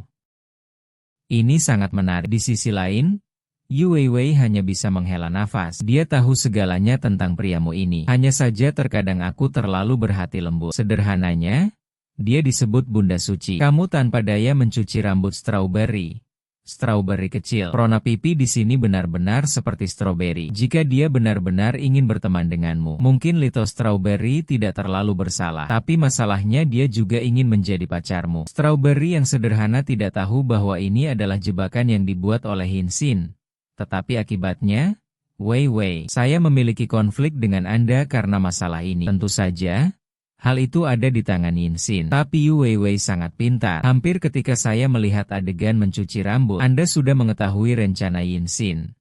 Ini sangat menarik. Di sisi lain, Yu Weiwei hanya bisa menghela nafas. Dia tahu segalanya tentang priamu ini. Hanya saja terkadang aku terlalu berhati lembut. Sederhananya, dia disebut Bunda Suci. Kamu tanpa daya mencuci rambut Strawberry. Strawberry kecil. Rona pipi di sini benar-benar seperti stroberi. Jika dia benar-benar ingin berteman denganmu, mungkin Little Strawberry tidak terlalu bersalah. Tapi masalahnya dia juga ingin menjadi pacarmu. Strawberry yang sederhana tidak tahu bahwa ini adalah jebakan yang dibuat oleh Hinsin. Tetapi akibatnya, Wei, saya memiliki konflik dengan Anda karena masalah ini. Tentu saja, hal itu ada di tangan Hinsin. Tapi Wei sangat pintar. Hampir ketika saya melihat adegan mencuci rambut, Anda sudah mengetahui rencana Hinsin.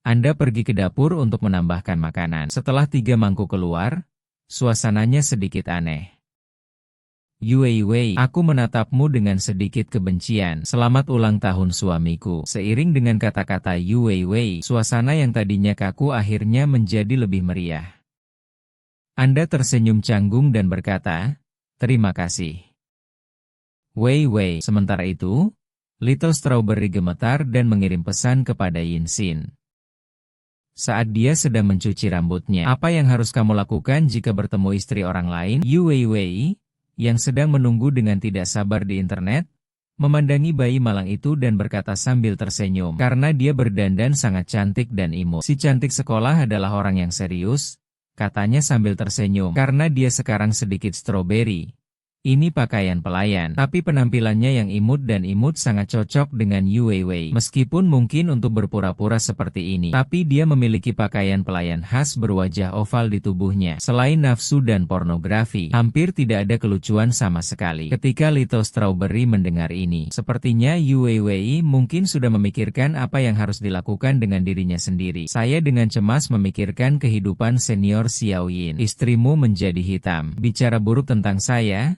Anda pergi ke dapur untuk menambahkan makanan. Setelah 3 mangkuk keluar, suasananya sedikit aneh. Wei, aku menatapmu dengan sedikit kebencian. Selamat ulang tahun suamiku. Seiring dengan kata-kata Wei, suasana yang tadinya kaku akhirnya menjadi lebih meriah. Anda tersenyum canggung dan berkata, terima kasih. Wei, sementara itu, Little Strawberry gemetar dan mengirim pesan kepada Hinsin. Saat dia sedang mencuci rambutnya, apa yang harus kamu lakukan jika bertemu istri orang lain? Wei, yang sedang menunggu dengan tidak sabar di internet, memandangi bayi malang itu dan berkata sambil tersenyum, karena dia berdandan sangat cantik dan imut. Si cantik sekolah adalah orang yang serius, katanya sambil tersenyum, karena dia sekarang sedikit stroberi. Ini pakaian pelayan, tapi penampilannya yang imut dan imut sangat cocok dengan Wei. Meskipun mungkin untuk berpura-pura seperti ini, tapi dia memiliki pakaian pelayan khas berwajah oval di tubuhnya. Selain nafsu dan pornografi, hampir tidak ada kelucuan sama sekali. Ketika Little Strawberry mendengar ini, sepertinya Wei mungkin sudah memikirkan apa yang harus dilakukan dengan dirinya sendiri. Saya dengan cemas memikirkan kehidupan senior Xiaoyin. Istrimu menjadi hitam. Bicara buruk tentang saya?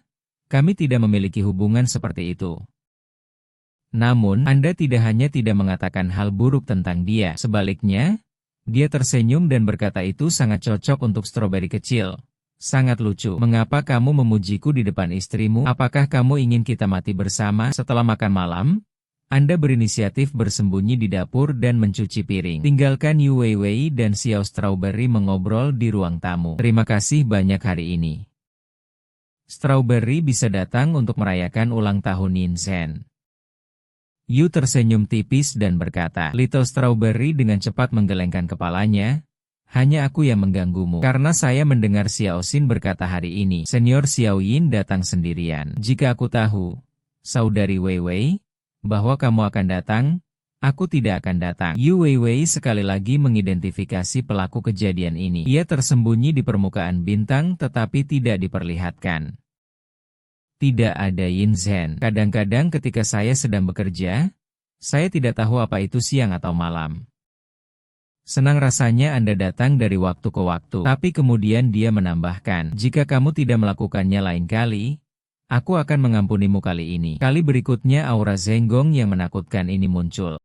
Kami tidak memiliki hubungan seperti itu. Namun, Anda tidak hanya tidak mengatakan hal buruk tentang dia. Sebaliknya, dia tersenyum dan berkata itu sangat cocok untuk stroberi kecil. Sangat lucu. Mengapa kamu memujiku di depan istrimu? Apakah kamu ingin kita mati bersama? Setelah makan malam, Anda berinisiatif bersembunyi di dapur dan mencuci piring. Tinggalkan Wei dan Xiao Strawberry mengobrol di ruang tamu. Terima kasih banyak hari ini. Strawberry bisa datang untuk merayakan ulang tahun Hinsin. Yu tersenyum tipis dan berkata, Little Strawberry dengan cepat menggelengkan kepalanya, hanya aku yang mengganggumu. Karena saya mendengar Xiaoxin berkata hari ini, Senior Xiaoyin datang sendirian. Jika aku tahu, Saudari Wei, bahwa kamu akan datang, aku tidak akan datang. Wei sekali lagi mengidentifikasi pelaku kejadian ini. Ia tersembunyi di permukaan bintang tetapi tidak diperlihatkan. Tidak ada Hinsin. Kadang-kadang ketika saya sedang bekerja, saya tidak tahu apa itu siang atau malam. Senang rasanya Anda datang dari waktu ke waktu. Tapi kemudian dia menambahkan, jika kamu tidak melakukannya lain kali, aku akan mengampunimu kali ini. Kali berikutnya aura Zenggong yang menakutkan ini muncul.